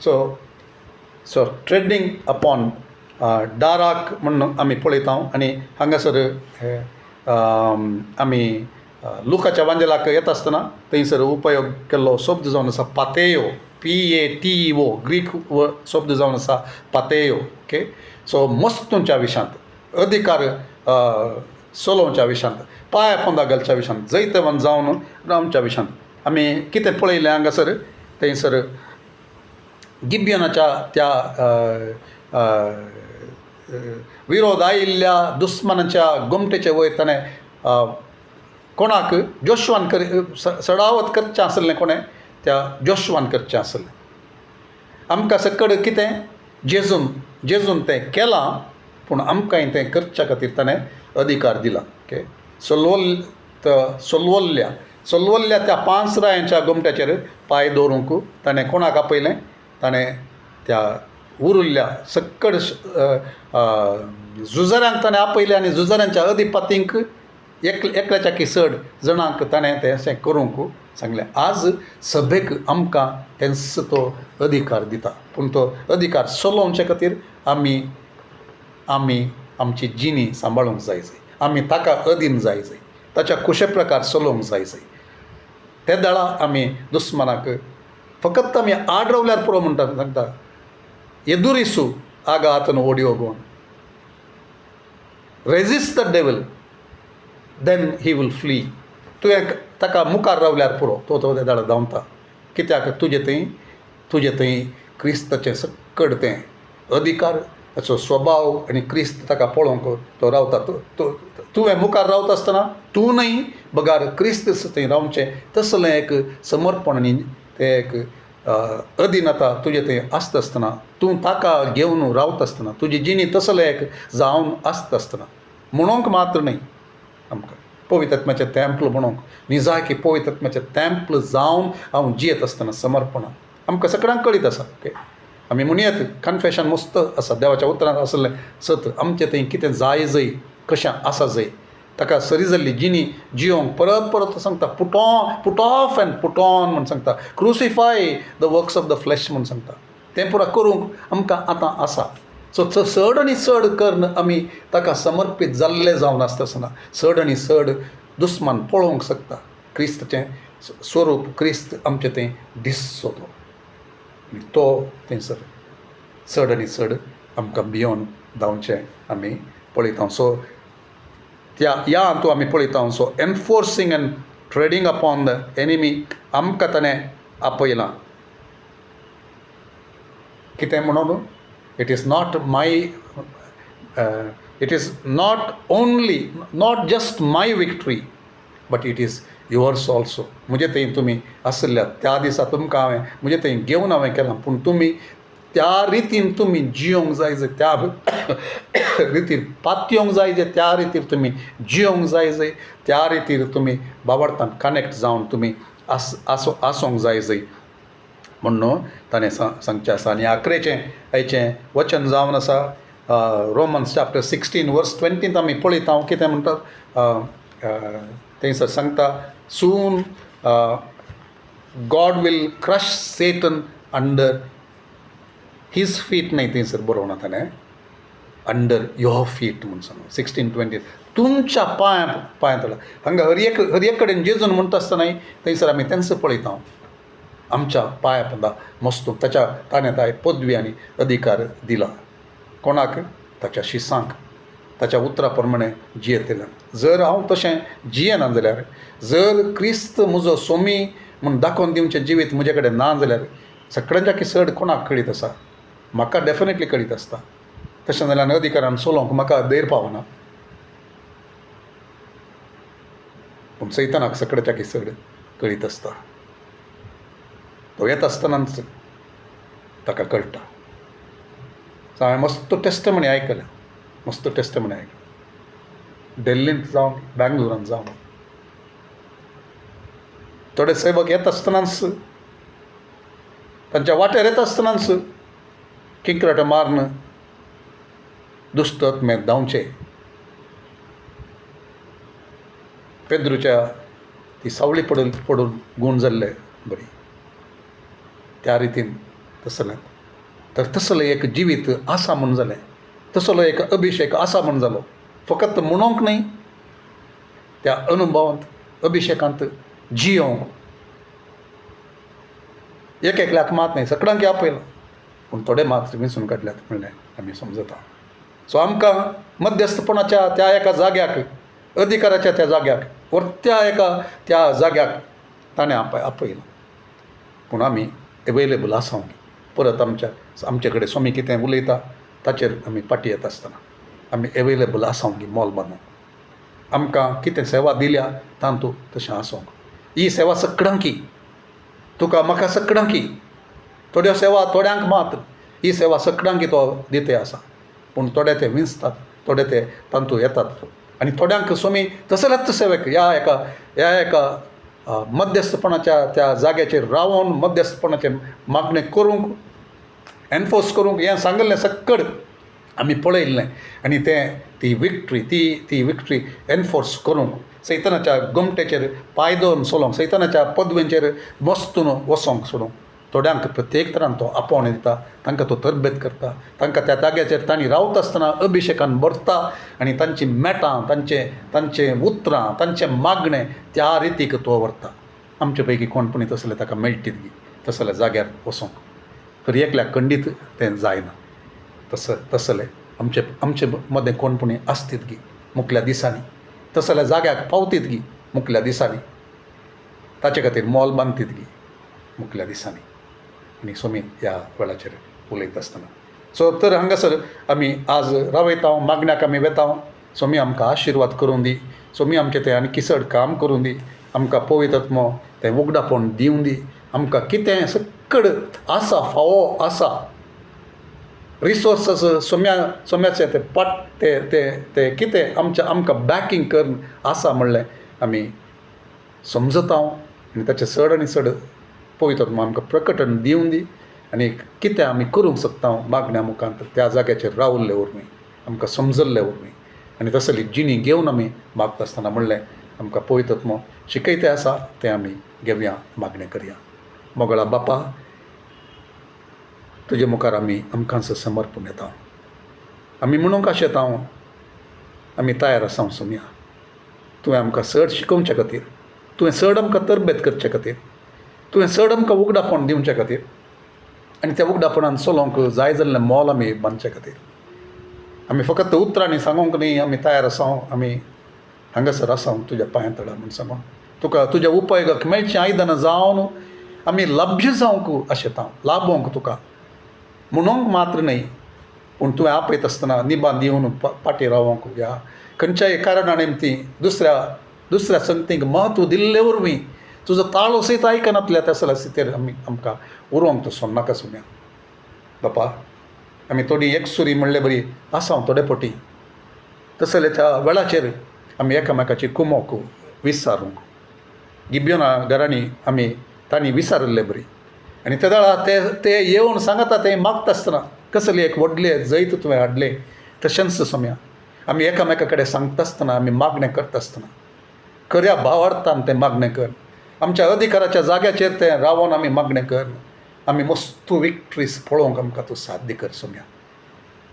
सो ट्रेडिंग अपॉन दाराक म्हणून आमी पळयता आनी हांगासर आमी लुकाच्या वांजेलाक येता आसतना थंयसर उपयोग केल्लो शब्द जावन आसा पातेयो PATEO ग्रीक शब्द जावन आसा पातेयो ओके सो मस्तूंच्या विशांत अधिकार चलोवच्या विशांत पांय पोंदा घालच्या विशांत जैतवन जावन रावच्या विशांत आमी कितें पळयलें हांगासर थंयसर गिबियोनाच्या त्या विरोध आयिल्ल्या दुस्मनाच्या गोमटेचे वयर ताणें कोणाक जोशवान सडावत करचें आसलें कोणें त्या जोशवान करचें आसलें आमकां सकड कितें जेजून तें केलां पूण आमकांय तें करच्या खातीर ताणें अधिकार दिला ओके सोलवल्ल्या त्या 5 रायांच्या गोमट्याचेर पांय दवरूंक ताणें कोणाक आपयलें ताणें त्या उरिल्ल्या सक्कड झुजाऱ्यांक ताणें आपयलें आनी झुजाऱ्यांच्या अधिपतींक एकल्याच्या चड जाणांक ताणें तें अशें करूंक सांगलें आज सभेक आमकां तेंच तो अधिकार दिता पूण तो अधिकार चलोवचे खातीर आमी आमची जिणी सांबाळूंक जाय आमी ताका अधीन जाय ताच्या कुशे प्रकार चलोवंक जाय ते दाळा आमी दुस्मनाक फकत आमी आड रावल्यार पुरो म्हणटा सांगता एदुरिसू आग आतन ओडी होगोवन resist the devil then he will flee तुवें ताका मुखार रावल्यार पुरो तो ते दाडा धांवता कित्याक तुजे थंय क्रिस्ताचें सक्कड तें अधिकार ताचो स्वभाव आनी क्रिस्त ताका पळोवंक तो रावता तुवें मुखार रावता आसतना तूं न्हय बगार क्रिस्त थंय रावचें तसलें एक समर्पण आनी तें एक अधीनता तुजे थंय आसता आसतना तूं ताका घेवन रावता आसतना तुजी जिणी तसलें एक जावन आसता आसतना म्हणूंक मात्र न्हय आमकां पवित्र आत्म्याचें तेंपल म्हणूंक निजा की पवित्र आत्म्याचें तेंपल जावन हांव जियेत आसतना समर्पणां आमकां सगळ्यांक कळीत आसा ओके आमी म्हणयेत कन्फेशन मस्त आसा देवाच्या उतरांत आसलें सत आमचें थंय कितें जाय जंय कशें आसा जंय ताका सरी जाल्ली जिणी जियोंक परत सांगता put off and put on म्हूण सांगता crucify the works of the flesh म्हूण सांगता तें पुरो करूंक आमकां आतां आसा सो चड आनी चड कर्ण आमी ताका समर्पीत जाल्ले जावन आसता आसतना चड आनी चड दुस्मान पळोवंक शकता क्रिस्ताचें स्वरूप क्रिस्त आमचें तें दिसचो तो थंयसर चड आनी चड आमकां भियोन धांवचें आमी पळयता सो ह्या हातूंत आमी पळयता so enforcing and treading upon the enemy आमकां ताणें आपयलां कितें म्हणून it is not my it is not just my victory but it is yours also. म्हणजे थंय तुमी आसल्या त्या दिसा तुमकां हांवें म्हणजे थंय घेवन हांवें केलां, पूण तुमी त्या रितीन तुमी जियोंक जाय जे त्या रितीर पातयोंक जाय जे त्या रितीर तुमी जियोंक जाय जे त्या रितीर तुमी बाबडतान कनेक्ट जावन तुमी आसोंक जाय जंय म्हणून ताणें सांगचें आसा. आनी आखरेचें हेचें वचन जावन आसा रोमन्स चॅप्टर 16 वर्स 20 आमी पळयता कितें म्हणटात थंयसर सांगता soon God will crush Satan under his feet नाही थंयसर बरोवना ताणें अंडर युअर फीट म्हणून सांग 16:20 तुमच्या पांयां हांगा हर एक कडेन जेजून म्हणटा आसतना थंयसर आमी तेंच पळयता आमच्या पांया पंदा मस्तो ताणें पदवी आनी अधिकार दिला कोणाक ताच्या शिसांक ताच्या उतरा प्रमाणे जियेतल्या. जर हांव तशें जियेना जाल्यार जर क्रिस्त म्हजो सोमी म्हूण दाखोवन दिवचें जिवीत म्हजे कडेन ना जाल्यार सगळ्यांच्या किसड कोणाक कळीत आसा? म्हाका डेफिनेटली कळीत आसता. तशें जाल्यार अधिकारान चलोवंक म्हाका धैर्य पावना, पूण सैतानाक सगळ्याच्या किसड कळीत आसता. तो येत आसतनाच ताका कळटा. सो हांवें मस्त टेस्टमनी आयकलें, मस्त टेस्टमनी आयकलें दिल्लींत जावं बँगलोरांत जावं. थोडे सेवक येत आसतनाच तांच्या वाटेर येत आसतनाच किंकराटे मारून दुश्ट आत्मे धांवचे. पेद्रूच्या ती सावळी पडून गूण जाल्ले बरी त्या रितीन तसलें. तर तसलें एक जिवीत आसा म्हूण जालें, तसलो एक अभिशेक आसा म्हूण जालो. फकत म्हणोंक न्ही, त्या अनुभवांत अभिशेकांत जियोंक एकल्याक मात न्ही सगळ्यांक आपयलां, पूण थोडे मात विंचून काडल्यात म्हणलें आमी समजता. सो आमकां मध्यस्थपणाच्या त्या एका जाग्याक, अधिकाराच्या त्या जाग्याक, त्या जाग्याक ताणें आपयलां, पूण आमी एवेलेबल आसांक. परत आमचे कडेन स्वामी कितें उलयता ताचेर आमी पाटी येता आसतना आमी एवेलेबल आसांक मोल बांदूंक. आमकां कितें सेवा दिल्या तांतू तशें आसोंक. ही सेवा सगळ्यांकी, तुका म्हाका सगळ्यांकी. थोड्यो सेवा थोड्यांक मात, ही सेवा सगळ्यांकी तो दिते आसा, पूण थोडे ते विंचतात, थोडे ते तांतू येतात. आनी थोड्यांक स्वामी तसलेच सेवेक ह्या एका मध्यस्थपणाच्या त्या जाग्याचेर रावून मध्यस्थपणाचे मागणें करूंक, एनफोर्स करूंक हें सांगलें सक्कड आमी पळयल्लें. आनी ती विक्ट्री एनफोर्स करूंक, सैतानाच्या गमटेचेर पांय दवरून चलोवंक, सैतानाच्या पदवेंचेर बसतून वसोंक सोडूंक. थोड्यांक प्रत्येक तरान तो आपोवणें दिता, तांकां तो तरबेत करता, तांकां त्या जाग्याचेर तांणी रावता आसतना अभिशेकान भरता आनी तांचीं मेटां, तांचें उतरां, तांचें मागणें त्या रितीक तो व्हरता. आमचे पैकी कोणपणी तसलें ताका मेळटीत गी तसल्या जाग्यार वसोंक. खरी एकल्याक खंडीत तें जायना. तसलें आमचे मदें कोणपणी आसतीत गी मुखल्या दिसांनी, तसल्या जाग्याक पावतीत गी मुखल्या दिसांनी, ताचे खातीर मोल बांदतीत गी मुखल्या दिसांनी. आनी स्वामी ह्या वेळाचेर उलयता आसतना सो तर हांगासर आमी आज रावयता, मागण्याक आमी वेता. स्वामी आमकां आशिर्वाद करून दी. स्वामी आमचें तें आनी किसड काम करून दी. आमकां पवित्र आत्मो तें उगडापण दिवन दी. आमकां कितें सक्कड आसा, फावो आसा, रिसोर्सस सोम्याचे ते कितें आमकां बॅकींग करून आसा म्हणलें आमी समजता. आनी ताचें चड आनी चड पवित्र आत्मा आमकां प्रकटण दिवन दी. आनी कितें आमी करूंक शकता मागण्या मुखांत त्या जाग्याचेर रावल्ले वरवीं, आमकां समजल्ले वरवीं. आनी तसली जिणी घेवन आमी मागता आसतना म्हणलें आमकां पवित्र आत्मो शिकयतें आसा तें आमी घेवया, मागणें करया. मोगळा बापा, तुजे मुखार आमी आमकांच समर्पण येता. आमी म्हणूंक अशें येता आमी तयार आसा सोम्या. तुवें आमकां चड शिकोवचे खातीर, तुवें चड आमकां तरबेत करचे खातीर, तुवें चड आमकां उगडापण दिवचे खातीर आनी त्या उगडापणान चलोवंक जाय जाल्लें मोल आमी बांदचे खातीर. आमी फकत उतरांनी सांगूंक न्ही आमी तयार आसा, आमी हांगासर आसा तुज्या पांयां तळा म्हूण सांगून तुका तुज्या उपयोगाक मेळचीं आयदनां जावन आमी लभ्य जावंक अशें येता, लाबोंक तुका म्हणूंक मात्र न्ही, पूण तुवें आपयत आसतना निबान दिवन पाटी रावोंक या खंयच्याय कारणान ती दुसऱ्या संगतीक म्हत्व दिल्ले वरवीं तुजो ताळो सयत आयकनातल्या त्या सलासितेर आमकां उरोवंक तूं सोडनाका सुम्या बापा. आमी थोडी एकसुरी म्हणले बरी आसा थोडे फावटी तसलेच्या वेळाचेर आमी एकामेकाची कुमोवंक विचारूंक गिब्योना घरांनी आमी तांणी विचारले बरी आनी त्या वेळा ते येवन सांगता ते मागता आसतना कसली एक व्हडले जैत तुवें हाडले तशेंच सोम्या आमी एकामेका कडेन सांगता आसतना आमी मागणें करता आसतना खऱ्या भावार्थान तें मागणें कर. आमच्या अधिकाराच्या जाग्याचेर तें रावोन आमी मागणें कर. आमी मस्त विक्ट्रीज पळोवंक आमकां तूं साध्य कर सोम्या.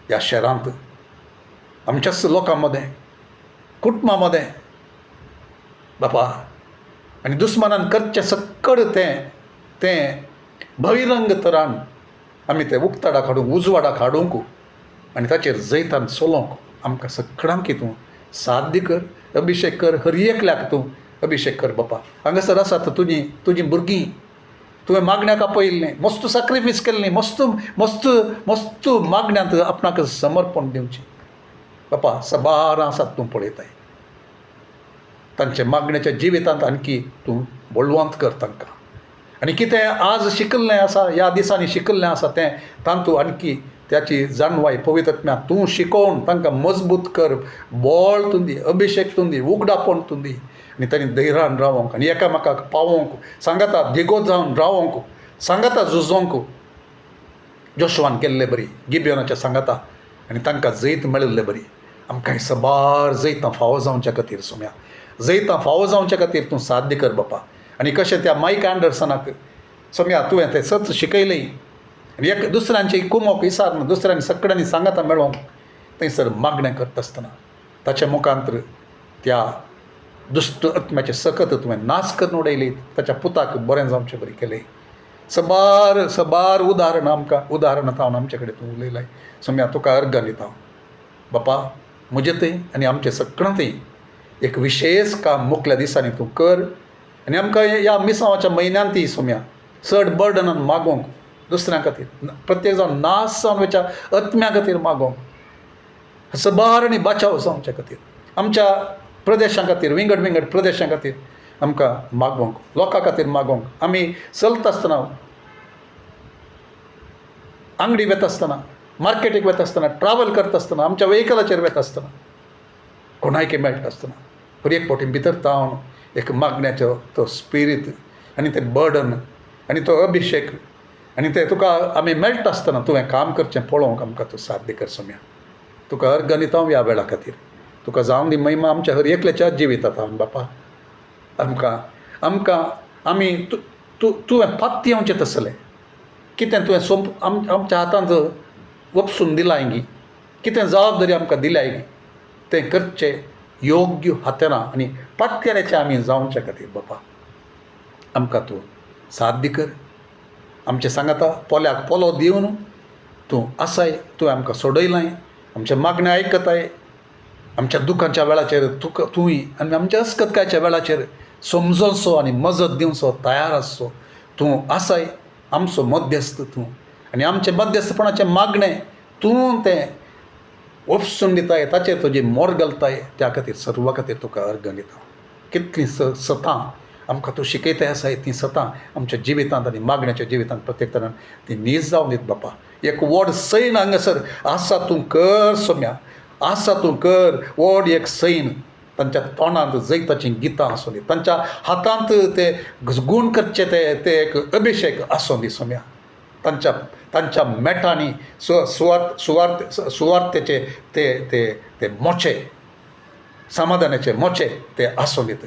ह्या शहरांत आमच्याच लोकां मदें कुटुंबां मदें बापा आनी दुस्मानान करचें सक्कड तें बहिरंग तरान आमी तें उक्ताडाक हाडूंक उजवाडाक हाडूंक आनी ताचेर जैतान चलोवंक आमकां सगळ्यांक तूं साध्य कर. अभिशेक कर. हर एकल्याक तूं अभिशेक कर बापा. हांगासर आसात तुजीं भुरगीं तुवें मागण्याक आपयल्लें मस्त सॅक्रिफीस केल्लीं मस्त मागण्यांत आपणाक समर्पण दिवचें बापा. सबार आसात तूं पळयताय तांचे मागण्याच्या जिवितांत आणकी तूं बळवंत कर तांकां आनी कितें आज शिकल्लें आसा ह्या दिसांनी शिकल्लें आसा तें तांतूं आणकी त्याची जाणवाय पवित्रत्म्या तूं शिकोवन तांकां मजबूत कर. बळ तूं दी. अभिशेक तूं दी. उगडापण तूं दी आनी तांणी धैर्यान रावोंक आनी एकामेकाक पावोवंक सांगाता दिगो जावन रावोंक सांगाता झुजोवंक जोशवान केल्ले बरी गिब्योनाच्या सांगाता आनी तांकां जैत मेळिल्ले बरी. आमकां हें सबार जैतां फावो जावच्या खातीर सोम्या जैतां फावो जावच्या खातीर तूं साध्य कर बापा. आनी कशें त्या मायक एंडरसनाक सोम्या तुवें तें सच शिकयलें आनी एक दुसऱ्यांची कुमोवंक विचारना दुसऱ्यांनी सगळ्यांनी सांगाता मेळोवंक थंयसर मागणें करता आसतना ताच्या मुखांतर त्या दुश्ट आत्म्याचे सकत तुवें नाश करून उडयली. ताच्या पुताक बरें जावचें बरें केलें. सबार उदाहरणां हांव आमचे कडेन तूं उलयलाय सोम्या तुका अर्घ दिता बापा. म्हजें तें आनी आमचें सगळ्यांतय एक विशेष काम मुखल्या दिसांनी तूं कर आनी आमकां ह्या मिसांवाच्या म्हयन्यांतय सोम्या चड बर्डनान मागोवंक दुसऱ्यां खातीर प्रत्येक जावन नाश जावन वयच्या आत्म्या खातीर मागोवंक सबार आनी बाचाव जावच्या खातीर आमच्या प्रदेशां खातीर विंगड प्रदेशां खातीर आमकां मागोवंक लोकां खातीर मागोवंक आमी चलता आसतना अंगडी वेता आसतना मार्केटीक वेता आसतना ट्रॅवल करता आसतना आमच्या वेहिकलाचेर वेता आसतना कोणायके मेळटा आसतना फरी एक फावटी भितर तावन एक मागण्याचो तो स्पिरीट आनी तें बर्डन आनी तो अभिशेक आनी तें तुका आमी मेळटा आसतना तुवें काम करचें पळोवंक आमकां तूं साध्य कर सोम्या. तुका अर्घ दिता ह्या वेळा खातीर. तुका जावन दी महिमा आमच्या हर एकल्याच्या जिवितांत बापा. आमकां आमी तुवें पाती येवचें तसलें कितें तुवें आमच्या हातांत वपसून दिलाय गी कितें जबाबदारी आमकां दिल्याय गी तें करचें योग्य हातेरां आनी पातकेऱ्याचें आमी जावचे खातीर बापा आमकां तूं साध्य कर. आमचें सांगाता पोल्याक पोलो दिवन तूं आसाय तुवें आमकां सोडयलाय आमचे मागणें आयकताय आमच्या दुखांच्या वेळाचेर तुंय आनी आमच्या अस्कतकायच्या वेळाचेर समजोवचो आनी मजत दिवचो तयार आसचो तूं आसाय आमचो मध्यस्थ तूं आनी आमचें मध्यस्थपणाचें मागणें तूं तें वपसून दिताय ताचेर तुजी मोर घालताय त्या खातीर सर्वा खातीर तुका अर्घ दिता. कितलीं सतां आमकां तूं शिकयताय आसाय तीं सतां आमच्या जिवितांत आनी मागण्याच्या जिवितांत प्रत्येक तरान ती नीज जावन दीत बापा. एक व्हड सैन हांगासर आसा तूं कर सोम्या आसा तूं कर. व्हड एक सैन तांच्या तोंडांत जैताचीं गितां आसूं दी तांच्या हातांत ते गूण करचे ते एक अभिशेक आसूं दी सोम्या. तांच्या मेटांनी सुवार्थेचे ते मोचे समाधानाचे मोचे ते आसूं दीत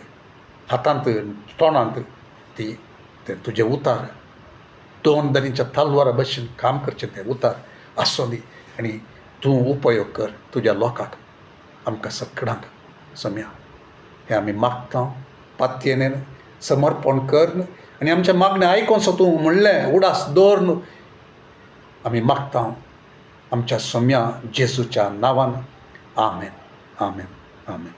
हातांत तोंडांत ते तुजे उतार 2 दनीच्या तलवारा भशेन काम करचें तें उतार आसूं दी आनी तूं उपयोग कर तुज्या लोकांक आमकां सगळ्यांक सोम्या. हें आमी मागता पातयेन समर्पण कर आनी आमचें मागणें आयकोनसो तूं म्हणलें उडास दवर आमी मागता आमच्या सोम्या जेजूच्या नांवान. आमेन आमेन आमेन.